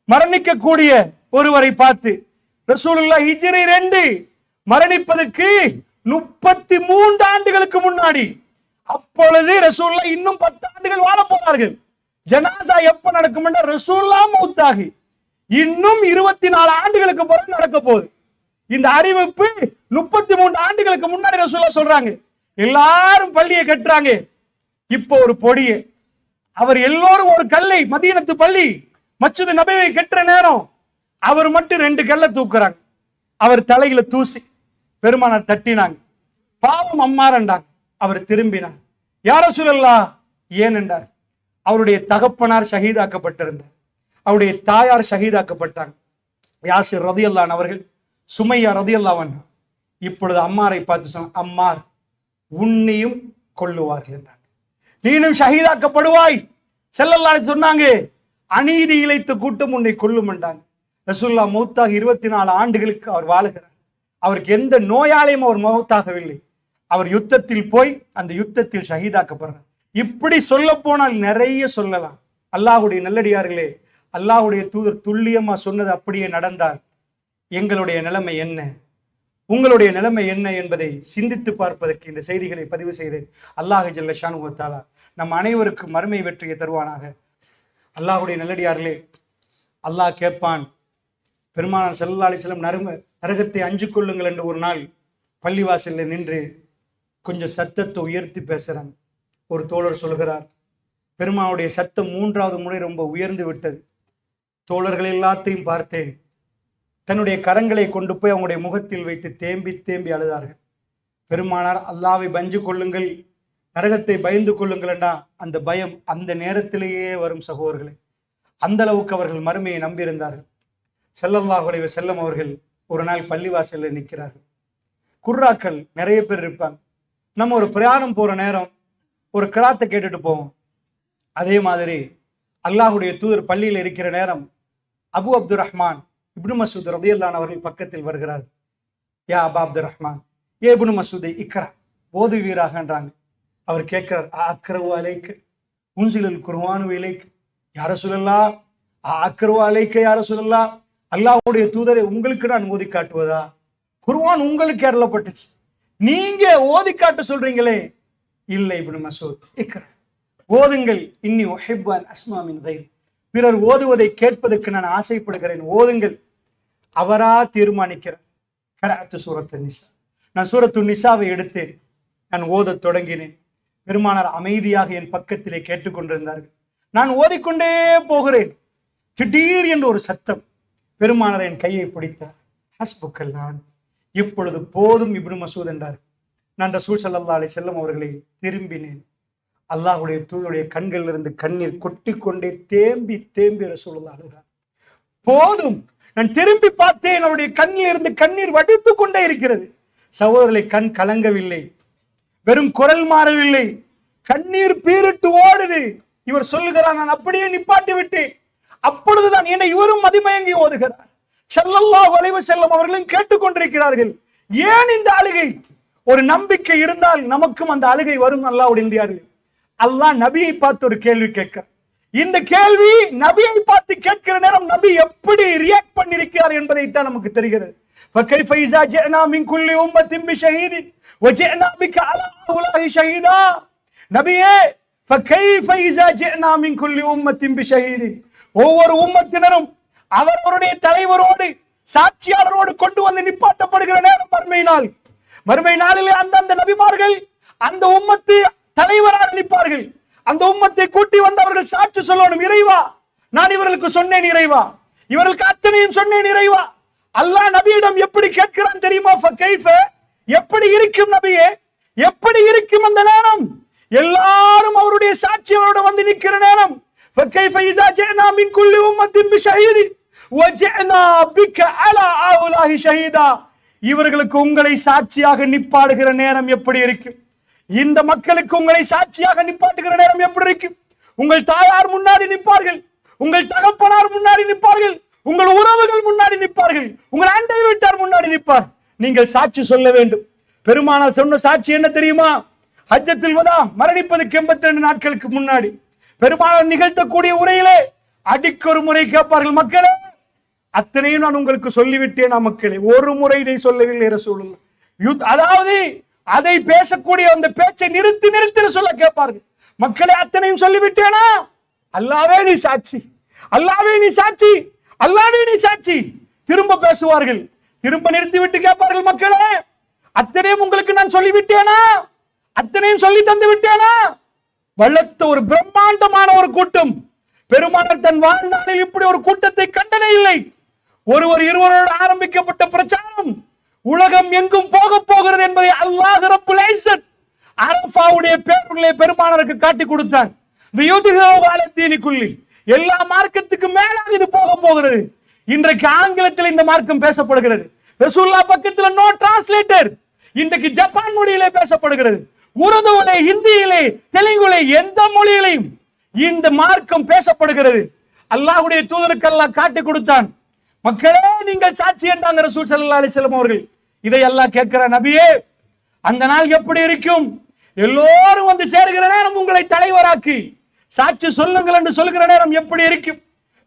S1: மரணிக்கக்கூடிய ஒருவரை பார்த்து ரசூலுல்லாஹ் ஹிஜ்ரி 2 மரணிப்பதற்கு 33 ஆண்டுகளுக்கு முன்னாடி, அப்பொழுது ரசூலுல்லாஹ் இன்னும் 10 ஆண்டுகள் வாழ போனார்கள். ஜனாசா எப்ப நடக்கும் என்ற ரசூலுல்லாஹ் மௌத்தாகி இன்னும் 24 ஆண்டுகளுக்கு பிறகு நடக்க போகுது. இந்த அறிவிப்பு 33 ஆண்டுகளுக்கு முன்னாடி ரசூலுல்லாஹ் சொல்றாங்க. எல்லாரும் பள்ளியை கட்டுறாங்க. இப்போ ஒரு பொடியை அவர் எல்லோரும் ஒரு கல்லை, மதீனத்து பள்ளி மஸ்ஜித் நபவியை கட்டுற நேரம் அவர் மட்டும் 2 கல்லை தூக்குறாங்க. அவர் தலையில தூசி. பெருமானார் தட்டினாங்க. பாவம் அம்மாரண்டாங்க. அவர் திரும்பினார். யா ரசூலல்லாஹ் ஏன் என்றார். அவருடைய தகப்பனார் ஷஹீதாக்கப்பட்டிருந்தார், அவருடைய தாயார் ஷஹீதாக்கப்பட்டாங்க. யாசிர் ரலியல்லாஹு அன்ஹு அவர்கள், சுமையா ரலியல்லாஹு அன்ஹா இப்பொழுது அம்மாரை பார்த்து சொன்ன, அம்மார் உன்னையும் கொல்லுவார்கள் என்றாங்க, நீனும் ஷஹீதாக்கப்படுவாய். ஸல்லல்லாஹு அலைஹி சொன்னாங்க, அநீதி இழைத்த கூட்டம் உன்னை கொல்லும் என்றாங்க. ரசூலுல்லாஹ் மௌத்தாக 24 ஆண்டுகளுக்கு அவர் வாழுகிறார். அவருக்கு எந்த நோயாலையும் அவர் மௌத்தாகவில்லை. அவர் யுத்தத்தில் போய் அந்த யுத்தத்தில் ஷஹீதாக்கப்படுறார். இப்படி சொல்ல போனால் நிறைய சொல்லலாம். அல்லாஹ்வுடைய நல்லடியார்களே, அல்லாஹ்வுடைய தூதர் துல்லியமா சொன்னது அப்படியே நடந்தால் எங்களுடைய நிலைமை என்ன, உங்களுடைய நிலைமை என்ன என்பதை சிந்தித்து பார்ப்பதற்கு இந்த செய்திகளை பதிவு செய்தேன். அல்லாஹ் ஜல்ல ஷானுஹு வ தஆலா நம் அனைவருக்கும் மறுமை வெற்றியை தருவானாக. அல்லாஹ்வுடைய நல்லடியார்களே, அல்லாஹ் கேட்பான், பெருமானார் ஸல்லல்லாஹு அலைஹி வஸல்லம் நரகத்தை அஞ்சு கொள்ளுங்கள் என்று ஒரு நாள் பள்ளிவாசல்ல நின்று கொஞ்சம் சத்தத்தை உயர்த்தி பேசுறாங்க. ஒரு தோழர் சொல்கிறார், பெருமானுடைய சத்தம் 3வது முறை ரொம்ப உயர்ந்து விட்டது. தோழர்கள் எல்லாத்தையும் பார்த்தேன், தன்னுடைய கரங்களை கொண்டு போய் அவங்களுடைய முகத்தில் வைத்து தேம்பி தேம்பி அழுதார்கள். பெருமானார், அல்லாஹ்வை பஞ்சு கொள்ளுங்கள், நரகத்தை பயந்து கொள்ளுங்கள்டா, அந்த பயம் அந்த நேரத்திலேயே வரும் சகோதரர்களே. அந்த அளவுக்கு அவர்கள் மறுமையை நம்பியிருந்தார்கள். ஸல்லல்லாஹு அலைஹி வஸல்லம் அவர்கள் ஒரு நாள் பள்ளிவாசல்ல நிற்கிறார்கள். குர்ராக்கள் நிறைய பேர் இருப்பாங்க. நம்ம ஒரு பிரயாணம் போற நேரம் ஒரு கிராத்தை கேட்டுட்டு போவோம். அதே மாதிரி அல்லாஹ்வுடைய தூதர் பள்ளியில் இருக்கிற நேரம் அபு அப்துர் ரஹ்மான் இப்னு மஸ்ஊத் ரலியல்லாஹு அன்ஹு அவர்கள் பக்கத்தில் வருகிறார். யா அபா அப்துர் ரஹ்மான், ஏ இப்னு மஸ்ஊதை இக்ரா, ஓதுவீராகன்றாங்க. அவர் கேட்கிறார், அக்ரவு அலைக்க உன்சிலல் குர்ஆனு இலைக்க யா ரசூலல்லாஹ், அக்ரவு அலைக்க யா ரசூலல்லாஹ், அல்லாஹ்வுடைய தூதரை உங்களுக்கு நான் ஓதி காட்டுவதா? குர்ஆன் உங்களுக்கு அருளப்பட்டுச்சு, நீங்க ஓதி காட்ட சொல்றீங்களே. இல்லை இப்னு மஸ்ஊத், இக்ரா, ஓதுங்கள். இன்னி உஹிப்பு அன் அஸ்மா மின் கைர், பிறர் ஓதுவதை கேட்பதற்கு நான் ஆசைப்படுகிறேன், ஓதுங்கள். அவரா தீர்மானிக்கிறார். கரஅத்து சூரத்து நிசா, நான் சூரத்து நிசாவை எடுத்தேன், நான் ஓதத் தொடங்கினேன். பெருமானார் அமைதியாக என் பக்கத்திலே கேட்டுக்கொண்டிருந்தார்கள். நான் ஓதிக்கொண்டே போகிறேன். திடீர் என்று ஒரு சத்தம். பெருமானார் என் கையை பிடித்தார். ஹஸ்புக்கல்லான், இப்பொழுது போதும் இப்னு மஸ்ஊத் என்றார். நான் ரசூல் ஸல்லல்லாஹு அலைஹி வஸல்லம் அவர்களை திரும்பினேன். அல்லாஹ்வுடைய தூதருடைய கண்களில் இருந்து கண்ணீர் கொட்டி கொண்டே தேம்பி தேம்பி ரசூலுல்லாஹ் அழுதார். போதும். நான் திரும்பி பார்த்தேன், அவருடைய கண்ணில் இருந்து கண்ணீர் வடித்து கொண்டே இருக்கிறது. சகோதரர்களை, கண் கலங்கவில்லை, வெறும் குரல் மாறவில்லை, கண்ணீர் பீரிட்டு ஓடுது. இவர் சொல்லுகிறார், நான் அப்படியே நிப்பாட்டி விட்டேன். அப்பொழுதுதான் என்னை இவரும் மதிமயங்கி ஓதுகிறார். ஸல்லல்லாஹு அலைஹி வஸல்லம் அவர்களும் கேட்டுக்கொண்டிருக்கிறார்கள். ஏன் இந்த அழுகை? ஒரு நம்பிக்கை இருந்தால் நமக்கும் அந்த அழுகை வரும். அல்லாஹ்வுடைய அல்லாஹ் நபியை பார்த்து ஒரு கேள்வி கேட்க, இந்த கேள்வி நபியை பார்த்து கேட்கிற நேரம் நபி எப்படி ரியாக்ட் பண்ணிருக்கிறார் என்பதைத்தான் நமக்கு தெரிகிறது. فكيف إذا جئنا من كل أمة بشهيد وجئنا بك على هؤلاء شهيدا. நபியே, فكيف إذا جئنا من كل أمة بشهيد, ஒவ்வொரு உம்மத்தினரும் அவர்களுடைய தலைவரோடு சாட்சியாளரோடு கொண்டு வந்து நிப்பாட்டப்படுகிற நேரம் மறுமை நாளிலே அந்தந்த நபிமார்கள் அந்த உம்மத்து தலைவராக நிற்பார்கள். அந்த உம்மத்தை கூட்டி வந்து அவர்கள் சாட்சி சொல்லணும், இறைவா நான் இவர்களுக்கு சொன்னேன், இறைவா இவர்களுக்கு அத்தனையும் சொன்னேன், இறைவா. அல்லாஹ் நபியிடம் எப்படி கேட்கிறான் தெரியுமா? ஃபகைஃப, எப்படி இருக்கும் நபியே, எப்படி இருக்கும் அந்த நேரம்? எல்லாரும் அவருடைய சாட்சியோட வந்து நிற்கிற நேரம். ஃபகைஃப இஸா ஜஅனா மின் குல்லி உம்மத்தின் பிஷஹீதின் வஜஅனா பிக அலா ஹவுலாஹி ஷஹீதா. இவர்களுக்கு உங்களை சாட்சியாக நிப்பாடுகிற நேரம் எப்படி இருக்கும்? இந்த மக்களுக்கு உங்களை சாட்சியாக நிப்பாட்டுகிற நேரம் எப்படி இருக்கும்? உங்கள் தாயார் முன்னாடி நிற்பார்கள், உங்கள் தகப்பனார் முன்னாடி நிற்பார்கள், உங்கள் உறவுகள் முன்னாடி நிற்பார்கள், உங்கள் அண்டை வீட்டார் முன்னாடி நிற்பார். நீங்கள் சாட்சி சொல்ல வேண்டும். பெருமானார் சொன்ன சாட்சி என்ன தெரியுமா? ஹஜ்ஜத்துல் வதா மரணிப்பதுக்கு 82 நாட்களுக்கு முன்னாடி பெருமானார் நிகழ்த்தக்கூடிய உரையிலே அடிக்கொரு முறை கேட்பார்கள், மக்களே அத்தனையும் நான் உங்களுக்கு சொல்லிவிட்டேன் மக்களே, ஒரு முறை இதை சொல்லவில்லை ரசூலுல்லாஹ். அதாவது அதை பேசக்கூடிய அந்த பேச்சை நிறுத்தி நிறுத்தி சொல்ல கேட்பார்கள். மக்களே அத்தனையும் சொல்லிவிட்டேனா? அல்லாஹ்வே நீ சாட்சி, அல்லாஹ்வே நீ சாட்சி, அல்லாஹ்வே நீ சாட்சி. திரும்ப பேசுவார்கள், திரும்ப நிறுத்தி விட்டு கேட்பார்கள், மக்களே அத்தனையும் உங்களுக்கு நான் சொல்லிவிட்டேனா? அத்தனையும் சொல்லி தந்து விட்டேனா? வளர்த்த ஒரு பிரம்மாண்டமான ஒரு கூட்டம். பெருமானார் தன் வாழ்நாளில் இப்படி ஒரு கூட்டத்தை கண்டனே இல்லை. ஒருவர் இருவரோடு ஆரம்பிக்கப்பட்ட பிரச்சாரம் உலகம் எங்கும் போக போகிறது என்பதை அல்லாஹ் ரப்புல் இஸ்ஸத் அரஃபாவுடைய பேருள்ளே பெருமானாருக்கு காட்டி கொடுத்தான். எல்லா மார்க்கத்துக்கும் மேலாக இது போக போகிறது. இன்றைக்கு ஆங்கிலத்தில் இந்த மார்க்கம் பேசப்படுகிறது. ரசூலுல்லாஹ் பக்கத்தில் நோ டிரான்ஸ்லேட்டர். இன்றைக்கு ஜப்பான் மொழியிலே பேசப்படுகிறது, உருதுவிலே, ஹிந்தியிலே, தெலுங்குலே, எந்த மொழியிலையும் இந்த மார்க்கம் பேசப்படுகிறது. அல்லாஹ்வுடைய தூதருக்கு அல்லாஹ் காட்டி கொடுத்தான். மக்களே நீங்கள் சாட்சி என்றாங்க ரசூல் ஸல்லல்லாஹு அலைஹி வஸல்லம் அவர்கள். இதை அல்லாஹ் கேட்கிற நபியே, அந்த நாள் எப்படி இருக்கும்? எல்லோரும் வந்து சேர்கிற நேரம் உங்களை தலைவராக்கி சாட்சி சொல்லுங்கள் என்று சொல்கிற நேரம் எப்படி இருக்கும்?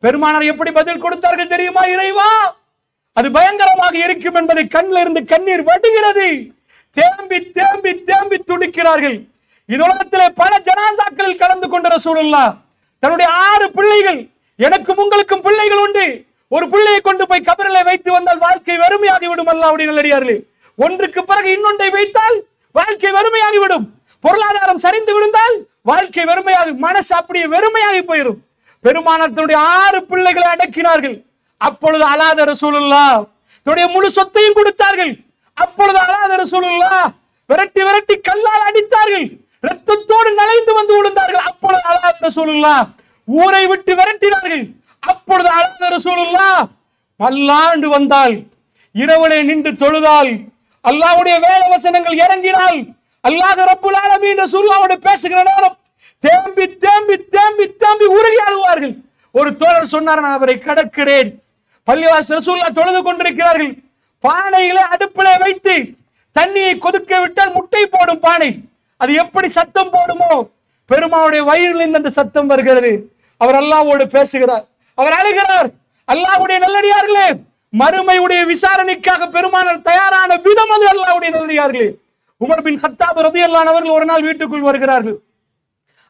S1: பெருமானார் எப்படி பதில் கொடுத்தார்கள் தெரியுமா? இறைவா, அது பயங்கரமாக இருக்கும் என்பதை கண்ணில் இருந்து கண்ணீர் வடிகிறது. தேம்பி தேம்பி தேம்பி துடிக்கிறார்கள். இந்த உலகத்திலே பல ஜனாசாக்களில் கலந்து கொண்ட ரசூலுல்லாஹ் தன்னுடைய 6 பிள்ளைகள், எனக்கும் உங்களுக்கும் பிள்ளைகள் உண்டு, ஒரு பிள்ளையை கொண்டு போய் கபரிலே வைத்து வந்தால் வாழ்க்கை வெறுமையாகி விடும். அல்லாஹ்வுடைய நல்லடியார்களே, ஒன்றுக்கு பிறகு இன்னொன்றை வைத்தால் வாழ்க்கை வெறுமையாகி விடும். பொருளாதாரம் சரிந்து விழுந்தால் வாழ்க்கை வெறுமையாகி, மனசு அப்படியே வெறுமையாகி போயிடும். பெருமானார் தன்னுடைய 6 பிள்ளைகளை அடக்கினார்கள். அப்பொழுது அழாத ரசூலுல்லாஹ் தன்னுடைய முழு சொத்தையும் கொடுத்தார்கள். அப்பொழுது அழாத ரசூலுல்லாஹ் விரட்டி விரட்டி கல்லால் அடித்தார்கள். ரத்தத்தோடு நனைந்து வந்து விழுந்தார்கள். அப்பொழுது அழாத ரசூலுல்லாஹ் ஊரை விட்டு விரட்டினார்கள். அப்பொழுது அழாத ரசூலுல்லாஹ் பல்லாண்டு வந்தால், இரவிலே நின்று தொழுதால், அல்லாஹ்வுடைய வேத வசனங்கள் இறங்கினால், அல்லாஹ் ரப்புல் ஆலமீன் ரசூலுல்லாஹ்வோடு பேசுகிற நேரம் தேம்பி தேம்பி தேம்பி தேம்பி உருகி அழுவார்கள். ஒரு தோழர் சொன்னார், நான் அவரை கடக்கிறேன். பள்ளிவாசல் ரசூலுல்லாஹ் தொழுது கொண்டிருக்கிறார்கள். பானையிலே அடுப்பிலே வைத்து தண்ணியை கொதிக்க விட்டால் முட்டை போடும் பானை, அது எப்படி சத்தம் போடுமோ, பெருமானுடைய வயிறிலிருந்து அந்த சத்தம் வருகிறது. அவர் அல்லாஹ்வோடு பேசுகிறார், அவர் அழுகிறார். அல்லாஹ்வுடைய நல்லடியார்களே, மறுமையுடைய விசாரணைக்காக பெருமானார் தயாரான விதம் அது. அல்லாஹ்வுடைய நல்லடியார்களே, உமர் பின் கத்தாப் ரலியல்லாஹு அன்ஹு அவர்கள் ஒரு நாள் வீட்டுக்குள் வருகிறார்கள்.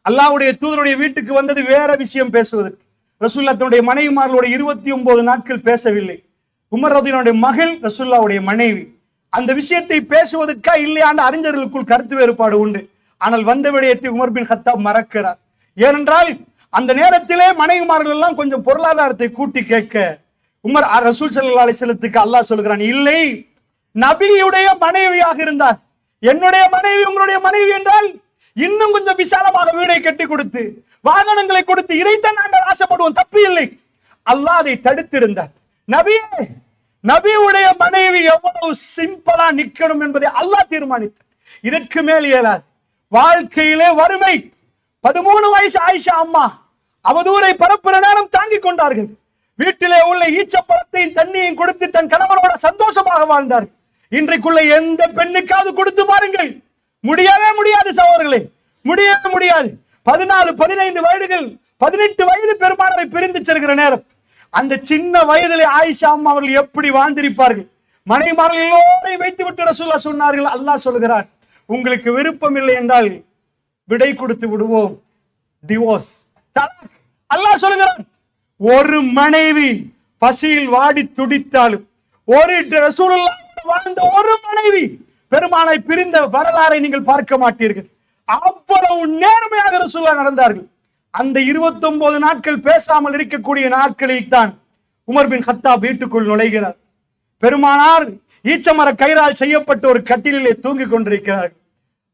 S1: அல்லாஹ்வுடைய தூதருடைய வீட்டுக்கு வந்தது வேற விஷயம் பேசுவதற்கு. ரசூலுல்லாஹ் தன்னுடைய மனைவிமார்களோட 29 நாட்கள் பேசவில்லை. உமர் ரலியல்லாஹு மகள் ரசூலுல்லாஹ்வுடைய மனைவி. அந்த விஷயத்தை பேசுவதற்கா இல்லையாண்டு அறிஞர்களுக்குள் கருத்து வேறுபாடு உண்டு. ஆனால் வந்த விடயத்தை உமர் பின் கத்தாப் மறக்கிறார். ஏனென்றால் அந்த நேரத்திலே மனைவிமார்கள் எல்லாம் கொஞ்சம் பொருளாதாரத்தை கூட்டி கேட்க உமர் ரசூல் ஸல்லல்லாஹு அலைஹி வஸல்லத்துக்கு அல்லாஹ் சொல்கிறான், இல்லை, நபியுடைய மனைவியாக இருந்தார், என்னுடைய மனைவி உங்களுடைய மனைவி என்றால் இன்னும் கொஞ்சம் விசாலமாக வீடை கட்டி கொடுத்து வாகனங்களை கொடுத்து இதைத்தான் நாங்கள் ஆசைப்படுவோம், தப்பு இல்லை. அல்லாஹ் அதை தடுத்திருந்தார். நபியே, நபியுடைய மனைவி எவ்வளவு சிம்பிளா நிக்கணும் என்பதை அல்லாஹ் தீர்மானித்தார். இதற்கு மேல் இயலாது. வாழ்க்கையிலே வறுமை. 13 வயசு ஆயிஷா அம்மா அவதூரை பரப்புற நேரம் தாங்கிக் கொண்டார்கள். வீட்டிலே உள்ள ஈச்சப்பழத்தையும் தண்ணியையும் கொடுத்து தன் கணவனோட சந்தோஷமாக வாழ்ந்தார்கள். இன்றைக்குள்ள எந்த பெண்ணுக்காவது கொடுத்து பாருங்கள், முடியவே முடியாது சகோதரர்களே, முடியவே முடியாது. 14, 15 வயதுகள், 18 வயது பெருமானாரை பிரிந்து செல்கிற நேரம், அந்த சின்ன வயதிலே ஆயிஷா அம்மா அவர்கள் எப்படி வாழ்ந்திருப்பார்கள். மனைவிமார்கள் எல்லோரையும் வைத்து விட்டு ரசூலுல்லாஹ் சொன்னார்கள், அல்லாஹ் சொல்கிறான், உங்களுக்கு விருப்பம் இல்லை என்றால் விடை கொடுத்து விடுவோம், டிவோர்ஸ், தலாக். அல்லாஹ் சொல்கிறான், ஒரு மனைவி பசியில் வாடி துடித்தாலும், ஒரு ரசூலுல்லாஹ் வாழ்ந்த ஒரு மனைவி பெருமானை பிரிந்த வரலாறை நீங்கள் பார்க்க மாட்டீர்கள். அவ்வளவு நேர்மையாக ரசூலுல்லாஹ் நடந்தார்கள். அந்த 29 நாட்கள் பேசாமல் இருக்கக்கூடிய நாட்களில் தான் உமர் பின் கத்தாப் வீட்டுக்குள் நுழைகிறார். பெருமானார் ஈச்சமர கயிறால் செய்யப்பட்ட ஒரு கட்டிலே தூங்கிக் கொண்டிருக்கிறார்கள்.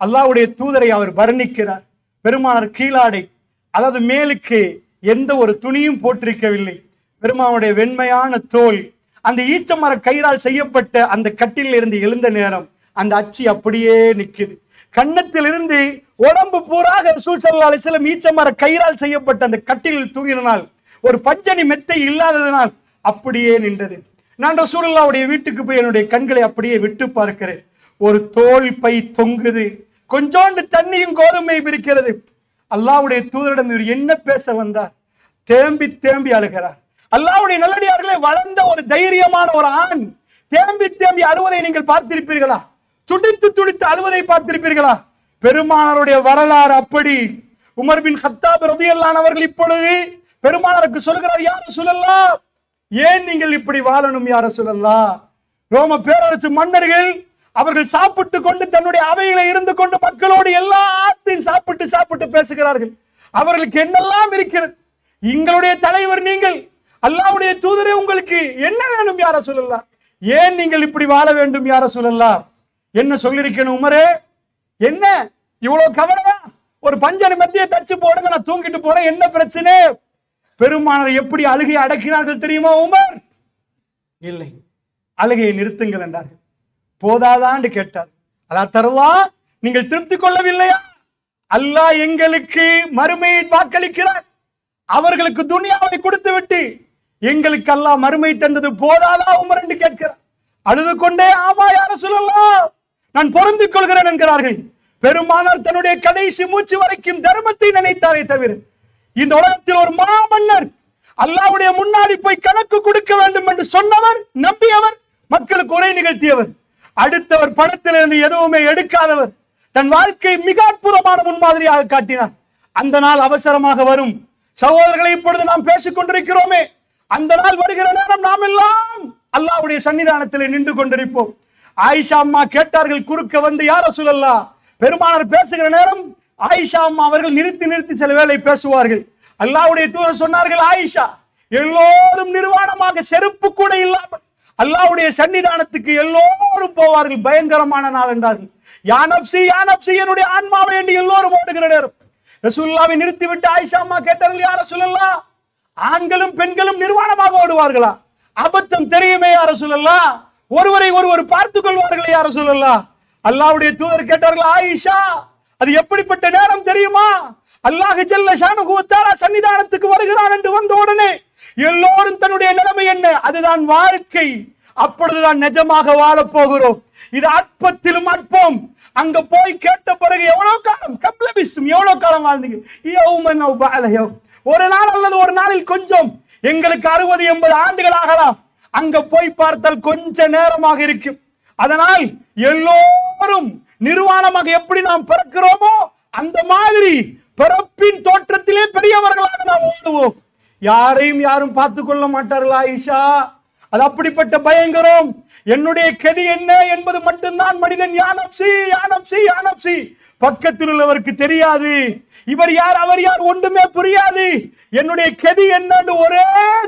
S1: அல்லாஹ்வுடைய தூதரை அவர் வர்ணிக்கிறார். பெருமானார் கீழாடை, அதாவது மேலுக்கு எந்த ஒரு துணியும் போட்டிருக்கவில்லை. பெருமானுடைய வெண்மையான தோல் அந்த ஈச்சமர கயிறால் செய்யப்பட்ட அந்த கட்டிலில் இருந்து எழுந்த நேரம் அந்த அச்சி அப்படியே நிற்குது. கன்னத்திலிருந்து உடம்பு பூராக ரசூல் ஸல்லல்லாஹு அலைஹி வஸல்லம் ஈச்சமர கயிறால் செய்யப்பட்ட அந்த கட்டிலில் தூங்கினால் ஒரு பஞ்சனி மெத்தை இல்லாததனால் அப்படியே நின்றது. நான் ரசூலுல்லாஹ்வுடைய வீட்டுக்கு போய் என்னுடைய கண்களை அப்படியே விட்டு பார்க்கிறேன். ஒரு தோல் பை தொங்குது, கொஞ்சோண்டு தண்ணியும் கோதுமையும் இருக்கிறது. அல்லாஹ்வுடைய தூதரிடம் இவர் என்ன பேச வந்தார்? தேம்பி தேம்பி அழுகிறார். அல்லாஹ்வுடைய நல்லடியார்களே, வளர்ந்த ஒரு தைரியமான ஒரு ஆண் தேம்பி தேம்பி அழுவதை நீங்கள் பார்த்திருப்பீர்களா? துடித்து துடித்து அழுவதை பார்த்திருப்பீர்களா? பெருமானாருடைய வரலாறு அப்படி. உமர் பின் கத்தாப் ரலியல்லாஹு அன்ஹு அவர்கள் இப்பொழுது பெருமானாருக்கு சொல்கிறார், யா ரசூலல்லாஹ், ஏன் நீங்கள் இப்படி வாழணும் யா ரசூலல்லாஹ்? ரோம பேரரசு மன்னர்கள் அவர்கள் சாப்பிட்டு கொண்டு தன்னுடைய அவையில இருந்து கொண்டு மக்களோடு எல்லாத்தையும் சாப்பிட்டு சாப்பிட்டு பேசுகிறார்கள். அவர்களுக்கு என்னெல்லாம் இருக்கிறது? எங்களுடைய தலைவர் நீங்கள், அல்லாஹ்வுடைய தூதரே, உங்களுக்கு என்ன வேணும் யா ரசூலல்லாஹ்? ஏன் நீங்கள் இப்படி வாழ வேண்டும் யா ரசூலல்லாஹ்? என்ன சொல்லிருக்கணும் உமரே? என்ன இவ்வளவு கவலையா? ஒரு பஞ்சனை மத்திய தச்சு போடுங்க, நான் தூங்கிட்டு போறேன், என்ன பிரச்சனை? பெருமானார் எப்படி அழுகை அடக்கினார்கள் தெரியுமா உமர்? இல்லை, அழுகையை நிறுத்துங்கள் என்றார்கள். போதாதான்னு கேட்டார். அல்லாஹ் தருவா, நீங்கள் திருப்தி கொள்ளவில்லையா? அல்லாஹ் எங்களுக்கு மறுமையை வாக்களிக்கிறார், அவர்களுக்கு துனியாவை கொடுத்து விட்டு எங்களுக்கு அல்லாஹ் மறுமை தந்தது போதாதா உமர் என்று கேட்கிறார். அழுது கொண்டே, ஆமா யா ரசூலல்லாஹ், நான் பொருந்திக் கொள்கிறேன் என்கிறார்கள். பெருமானார் தன்னுடைய கடைசி மூச்சு வரைக்கும் தர்மத்தை நினைத்தாரே தவிர, இந்த உலகத்தில் ஒரு மாமன்னர் அல்லாஹ்வுடைய முன்னாடி போய் கணக்கு கொடுக்க வேண்டும் என்று சொன்னவர், நம்பியவர், மக்களுக்கு உரை நிகழ்த்தியவர், அடுத்தவர் பணத்திலிருந்து எதுவுமே எடுக்காதவர், தன் வாழ்க்கை மிக அற்புதமான முன்மாதிரியாக காட்டினார். அந்த நாள் அவசரமாக வரும். சகோதரர்களை, இப்பொழுது நாம் பேசிக் கொண்டிருக்கிறோமே, அந்த நாள் வருகிற நேரம் நாம் எல்லாம் அல்லாஹ்வுடைய சன்னிதானத்தில் நின்று கொண்டிருப்போம். ஆயிஷா அம்மா கேட்டார்கள், குறுக்க வந்து, யா ரசூலல்லாஹ், பெருமானார் பேசுகிற நேரம் ஆயிஷா அம்மா அவர்கள் நிறுத்தி நிறுத்தி சில வேளை பேசுவார்கள். அல்லாஹ்வுடைய தூதர் சொன்னார்கள், ஆயிஷா, எல்லோரும் நிர்வாணமாக செருப்பு கூட இல்லாமல் அல்லாஹ்வுடைய சன்னிதானத்துக்கு எல்லோரும் போவார்கள், பயங்கரமான நாள் என்றார்கள். யா நப்சி, யா நப்சி, என்னுடைய ஆன்மாவை என்று எல்லோரும் ஓடுகிற நேரம் ரசூலுல்லாஹ்வை நிறுத்திவிட்டு ஆயிஷா அம்மா கேட்டார்கள், யா ரசூலல்லாஹ், ஆண்களும் பெண்களும் நிர்வாணமாக ஓடுவார்களா? அபத்தம் தெரியுமே யா ரசூலல்லாஹ், ஒருவரை ஒருவர் பார்த்துக் கொள்வார்களே யா ரசூலல்லாஹ். அல்லாஹ்வுடைய தூதர் கேட்டார்கள், ஆயிஷா, அது எப்படிப்பட்ட நேரம் தெரியுமா? அல்லாஹ் ஜல்ல ஷானுஹு வ தஆலா சன்னிதானத்துக்கு வருகிறான் என்று வந்த உடனே எல்லோரும் தன்னுடைய நிலைமை என்ன? அதுதான் வாழ்க்கை. அப்பொழுதுதான் நிஜமாக வாழப் போகிறோம். இது அற்பத்திலும் அற்பம். அங்க போய் கேட்ட பிறகு எவ்வளவு காலம் கப்லபிஸ்டும், எவ்வளவு காலம் வாழ்ந்தீங்க? ஒரு நாள் அல்லது ஒரு நாளில் கொஞ்சம், எங்களுக்கு 60-80 ஆண்டுகள் ஆகலாம். அங்க போய் பார்த்தால் கொஞ்ச நேரமாக இருக்கும். அதனால் எல்லோரும் நிர்வாணமாக எப்படி நாம் பிறக்கிறோமோ அந்த மாதிரி பிறப்பின் தோற்றத்திலே பெரியவர்களாக நாம் ஓடுவோம். யாரையும் யாரும் பார்த்து கொள்ள மாட்டார்களா ஆயிஷா? அது அப்படிப்பட்ட பயங்கரம். என்னுடைய கதி என்ன என்பது மட்டும்தான் மனிதன். யா நப்சி, யா நப்சி, யா நப்சி. பக்கத்தில் உள்ளவருக்கு தெரியாது, இவர் யார் அவர் யார் ஒன்றுமே புரியாது. என்னுடைய கதி என்னன்னு ஒரே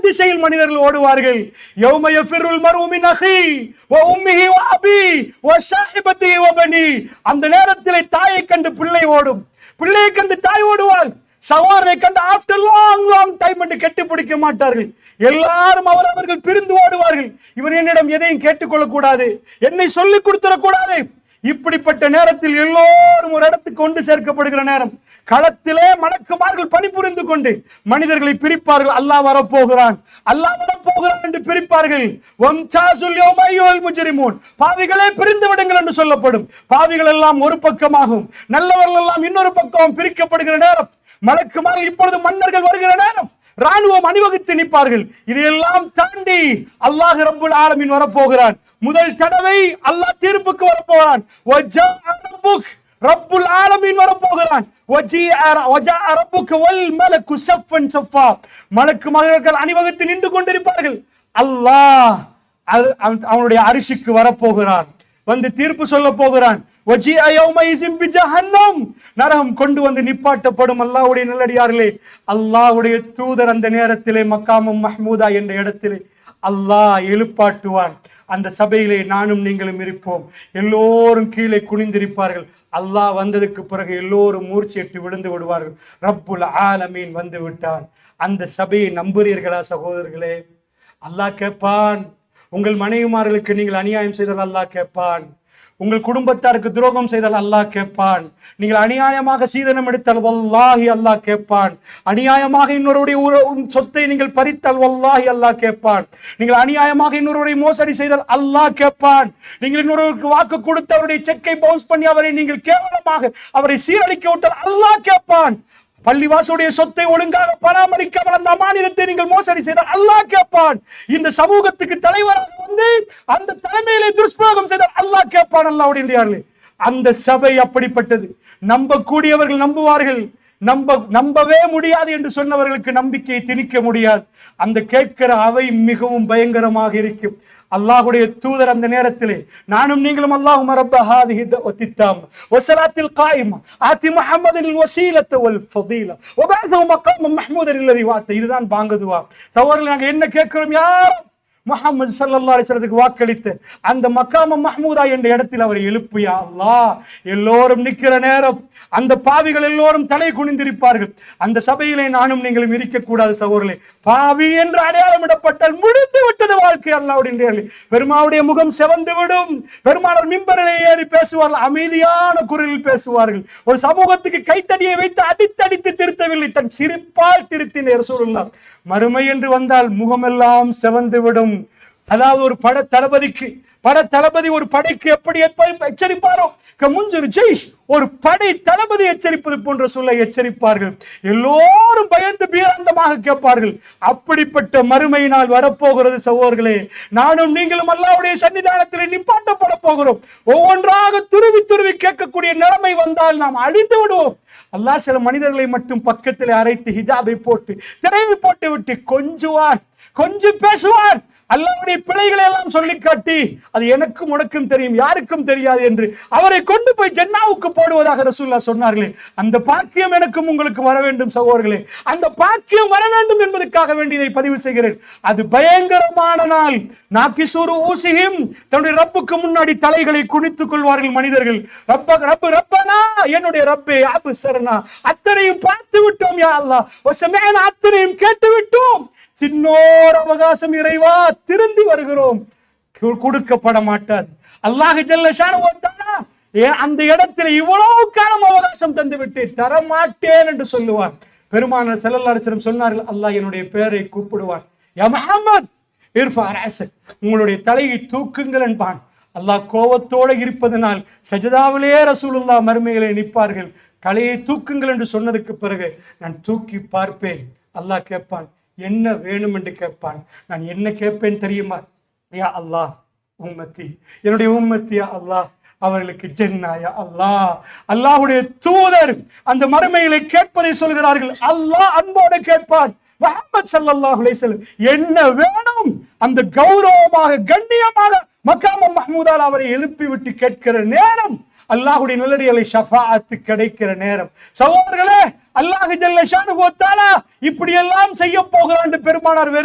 S1: திசையில் மனிதர்கள் ஓடுவார்கள். யௌம யஃபிருல் மர்உ மின் அஹி வ உம்மிஹி வ அபி வ ஸாஹிபதிஹி வ பனி. அந்த நேரத்திலே தாயை கண்டு பிள்ளை ஓடும், பிள்ளையை கண்டு தாய் ஓடுவாள், சகோதரனை கண்டு ஆஃப்டர் லாங் டைம் என்று கெட்டி பிடிக்க மாட்டார்கள். எல்லாரும் அவரவர்கள் பிரிந்து ஓடுவார்கள். இவர் என்னிடம் எதையும் கேட்டுக்கொள்ளக் கூடாது, என்னை சொல்லிக் கொடுத்துடக் கூடாது. இப்படிப்பட்ட நேரத்தில் எல்லோரும் ஒரு இடத்துக்கு கொண்டு சேர்க்கப்படுகிற நேரம், களத்திலே மலக்குமார்கள் பணிபுரிந்து கொண்டு மனிதர்களை பிரிப்பார்கள். அல்லாஹ் வரப்போகிறான், அல்லாஹ் வரப்போகிறான் என்று பிரிப்பார்கள். வம்தாசுல் யௌம அய்யுல் முஜ்ரிமூன், பாவிகளே பிரிந்து விடுங்கள் என்று சொல்லப்படும். பாவிகள் எல்லாம் ஒரு பக்கமாகவும் நல்லவர்கள் எல்லாம் இன்னொரு பக்கம் பிரிக்கப்படுகிற நேரம், மலக்குமார்கள் இப்பொழுது மன்னர்கள் வருகிற நேரம், ராணுவம் அணிவகுத்து நிற்பார்கள். இதையெல்லாம் தாண்டி அல்லாஹ் ரப்புல் ஆலமீன் வரப்போகிறான். முதல் தடவை அல்லாஹ் தீர்ப்புக்கு வரப்போகிறான். ரப்புல் ஆலமீன் வரப்போகிறான். மலக்குமார்கள் அணிவகுத்து நின்று கொண்டிருப்பார்கள். அல்லாஹ் அவனுடைய அரிசிக்கு வரப்போகிறான், வந்து தீர்ப்பு சொல்ல போகிறான். நரகம் கொண்டு வந்து நிப்பாட்டப்படும். அல்லாஹ்வுடைய நல்லடியார்களே, அல்லாஹ்வுடைய தூதர் அந்த நேரத்திலே மக்காமம் மஹ்மூதா என்ற இடத்திலே அல்லாஹ் எழுப்பாட்டுவான். அந்த சபையிலே நானும் நீங்களும் இருப்போம். எல்லோரும் கீழே குனிந்திருப்பார்கள். அல்லாஹ் வந்ததுக்கு பிறகு எல்லோரும் மூர்ச்சியிட்டு விழுந்து விடுவார்கள். ரப்புல் ஆலமீன் வந்து விட்டான். அந்த சபையை நம்புறீர்களா சகோதரர்களே? அல்லாஹ் கேட்பான். உங்கள் மனைவிமார்களுக்கு நீங்கள் அநியாயம் செய்தால் அல்லாஹ் கேட்பான். உங்கள் குடும்பத்தாருக்கு துரோகம் செய்தால் அல்லாஹ் கேட்பான். நீங்கள் அநியாயமாக சீதனம் எடுத்தால் வல்லாஹி அல்லாஹ் கேட்பான். அநியாயமாக இன்னொருடைய சொத்தை நீங்கள் பறித்தால் வல்லாஹி அல்லாஹ் கேட்பான். நீங்கள் அநியாயமாக இன்னொருவரை மோசடி செய்தால் அல்லாஹ் கேட்பான். நீங்கள் இன்னொருவருக்கு வாக்கு கொடுத்து அவருடைய செக்கை பவுன்ஸ் பண்ணி அவரை நீங்கள் கேவலமாக அவரை சீரழிக்க விட்டால் அல்லாஹ் கேட்பான். பள்ளிவாசுடைய சொத்தை ஒழுங்காக பராமரிக்காமல் அந்த மாநிலத்தை நீங்கள் மோசடி செய்தால் அல்லாஹ் கேட்பான். இந்த சமூகத்துக்கு தலைவராக வந்து அந்த தலைமையிலே துஷ்பிரயோகம் செய்தால் அல்லாஹ் கேட்பான். அல்லாஹ்வுடைய அந்த சபை அப்படிப்பட்டது. நம்பக்கூடியவர்கள் நம்புவார்கள், நம்பவே முடியாது என்று சொன்னவர்களுக்கு நம்பிக்கையை திணிக்க முடியாது. அந்த கேட்கிற அவை மிகவும் பயங்கரமாக இருக்கும். அல்லாஹ்வுடைய தூதர் அந்த நேரத்திலே நானும் நீங்களும் அல்லாஹும்ம ரப்ப ஹாதிஹி தஅவத்தி தாம்ம வஸலாத்தில் காயிமா ஆதி முஹம்மதில் வஸீலத வல் ஃபதீல வபஅது மகாம மஹ்மூதன் அல்லதி வஅத. இதுதான் பாங்க துஆ. சகோதரர்களே, நாங்க என்ன கேட்கிறோம்? யார் முஹம்மது ஸல்லல்லாஹு அலைஹி வஸல்லத்துக்கு வாக்களித்த அந்த மக்காம மஹ்மூதா என்ற இடத்தில் அவரை எழுப்பியா அல்லாஹ். எல்லோரும் நிற்கிற நேரம் அந்த பாவிகள் எல்லோரும் தலை குனிந்திருப்பார்கள். அந்த சபையிலே நானும் நீங்களும் இருக்கக்கூடாது சகோதரர்களே. பாவி என்று அடையாளமிடப்பட்டால் முடிந்து விட்டது வாழ்க்கை. அல்லாஹ்வுடைய பெருமாவுடைய முகம் செவந்து விடும். பெருமானார் மிம்பரிலே ஏறி பேசுவார்கள், அமைதியான குரலில் பேசுவார்கள். ஒரு சமூகத்துக்கு கைத்தடியை வைத்து அடித்தடித்து திருத்தவில்லை, தன் சிரிப்பால் திருத்தின ரசூலுல்லாஹ். மறுமை என்று வந்தால் முகமெல்லாம் செவந்து விடும். அதாவது ஒரு பட தளபதி ஒரு படைக்கு எப்படி எச்சரிப்பாரோ, ஒரு படை தளபதி எச்சரிப்பது போன்ற சொல்ல எச்சரிப்பார்கள். எல்லோரும் பயந்து பீராந்தமாக கேட்பார்கள். அப்படிப்பட்ட மறுமை நாள் வரப்போகிறது சகோதரர்களே. நானும் நீங்களும் அல்லாஹ்வுடைய சன்னிதானத்தில் நிப்பாட்டப்பட போகிறோம். ஒவ்வொன்றாக துருவி துருவி கேட்கக்கூடிய நிலைமை வந்தால் நாம் அழிந்து விடுவோம். அல்லாஹ் சில மனிதர்களை மட்டும் பக்கத்தில் அரைத்து ஹிஜாபை போட்டு திரையை போட்டு விட்டு கொஞ்சம் பேசுவார். அல்லாஹ்வுடைய பிழைகளை எல்லாம் சொல்லி காட்டி அது எனக்கும் உனக்கும் தெரியும், யாருக்கும் தெரியாது என்று அவரை கொண்டு போய் ஜன்னாவுக்கு போடுவதாக ரசூலுல்லாஹ் சொன்னார்களே. அந்த பாக்கியம் எனக்கும் உங்களுக்கு வர வேண்டும் சகோதரர்களே. அந்த பாக்கியம் வர வேண்டும் என்பதற்காக வேண்டியதை பதிவு செய்கிறேன். அது பயங்கரமான நாள். நாக்கிசூரு ஊசிஹிம், தன்னுடைய ரப்புக்கு முன்னாடி தலைகளை குனித்துக் கொள்வார்கள் மனிதர்கள். ரப்பனா, என்னுடைய ரப்பே, அப்சர்னா, அத்தனையும் பார்த்து விட்டோம் யா அல்லாஹ், வஸமஅனா, அத்தனையும் கேட்டு விட்டோம். சின்னோர் அவகாசம் இறைவா, திருந்தி வருகிறோம். கொடுக்கப்பட மாட்டாது. அல்லாஹ் ஜல்ல ஷானஹு வ தஆலா அந்த இடத்தில் இவ்வளவு காலம் அவகாசம் தந்து விட்டு தரமாட்டேன் என்று சொல்லுவார். பெருமானார் ஸல்லல்லாஹு அலைஹி வஸல்லம் சொன்னார்கள், அல்லாஹ் என்னுடைய பெயரை கூப்பிடுவான். யா முஹம்மத் இர்ஃபா ரஅஸக், உங்களுடைய தலையை தூக்குங்கள் என்பான். அல்லாஹ் கோபத்தோடு இருப்பதனால் சஜதாவிலே ரசூலுல்லாஹ் மறுமையிலே நிற்பார்கள். தலையை தூக்குங்கள் என்று சொன்னதுக்கு பிறகு நான் தூக்கி பார்ப்பேன். அல்லாஹ் கேட்பான், என்ன வேணும் என்று கேட்பான். நான் என்ன கேட்பேன் தெரியுமா? யா அல்லாஹ் உம்மத்தி, என்னுடைய உம்மத்தி யா அல்லாஹ், அவர்களுக்கு ஜன்னா யா அல்லாஹ். அல்லாஹ்வுடைய தூதர் அந்த மறுமையிலே கேட்பதை சொல்கிறார்கள். அல்லாஹ் அன்போடு கேட்பான், முஹம்மது ஸல்லல்லாஹு அலைஹி வஸல்லம் என்ன வேணும்? அந்த கௌரவமாக கண்ணியமாக மக்காம மஹ்மூதால் அவரை எழுப்பி விட்டு கேட்கிற நேரம் அல்லாஹ்வுடைய நல்லடியார்களை ஷஃபாஅத் கிடைக்கிற நேரம். சகோதரர்களே, அல்லாஹ் ஜல்ல ஷானஹு வ தஆலா இப்படி எல்லாம் செய்ய போகிறான். பெருமானார்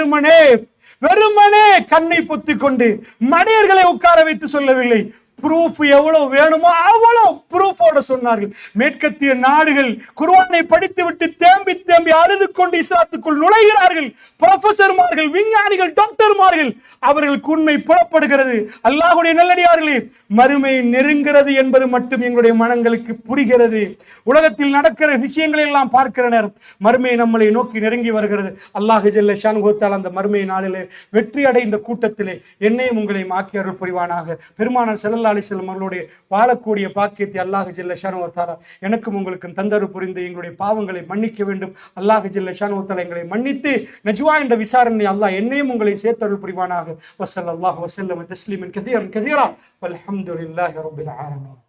S1: வெறுமனே கண்ணை பொத்திக் கொண்டு மனிதர்களை உட்கார வைத்து சொல்லவில்லை. ப்ரூஃப் எவ்வளவு வேணுமோ அவ்வளவு ப்ரூஃபோட சொன்னார்கள். மேற்கத்திய நாடுகள் குர்ஆனை படித்து விட்டு தேம்பி அழுது கொண்டு இஸ்லாத்துக்குள் நுழைகிறார்கள். ப்ரொஃபசர்மார்கள், விஞ்ஞானிகள், டாக்டர்மார்கள், அவர்களுக்கு உண்மை புலப்படுகிறது. அல்லாஹ்வுடைய நல்லடியார்களே, மறுமை நெருங்கிறது என்பது மட்டும் எங்களுடைய மனங்களுக்கு புரிகிறது. உலகத்தில் நடக்கிற விஷயங்களை எல்லாம் பார்க்கிற நேரம் மறுமை நம்மளை நோக்கி நெருங்கி வருகிறது. அல்லாஹ் ஜல்ல ஷானஹு வ தஆலா அந்த மறுமை நாளிலே வெற்றி அடைந்த கூட்டத்திலே என்னையும் உங்களையும் ஆக்கி அருள் புரிவானாக. பெருமானார் ஸல்லல்லாஹு அலைஹி வஸல்லம் அவர்களுடைய வாழக்கூடிய பாக்கியத்தை அல்லாஹ் ஜல்ல ஷானஹு வ தஆலா எனக்கும் உங்களுக்கும் தந்தருள் புரிந்து எங்களுடைய பாவங்களை மன்னிக்க வேண்டும். அல்லாஹ் ஜல்ல ஷானஹு வ தஆலா எங்களை மன்னித்து நஜ்வா என்ற விசாரணை அல்லாஹ் என்னையும் உங்களை சேர்த்தருள் புரிவானாக. வஸல்லல்லாஹு வஸல்லம் தஸ்லீமன் கதீரன் கதீரா வல்ஹம்துலில்லாஹி ரப்பில் ஆலமீன்.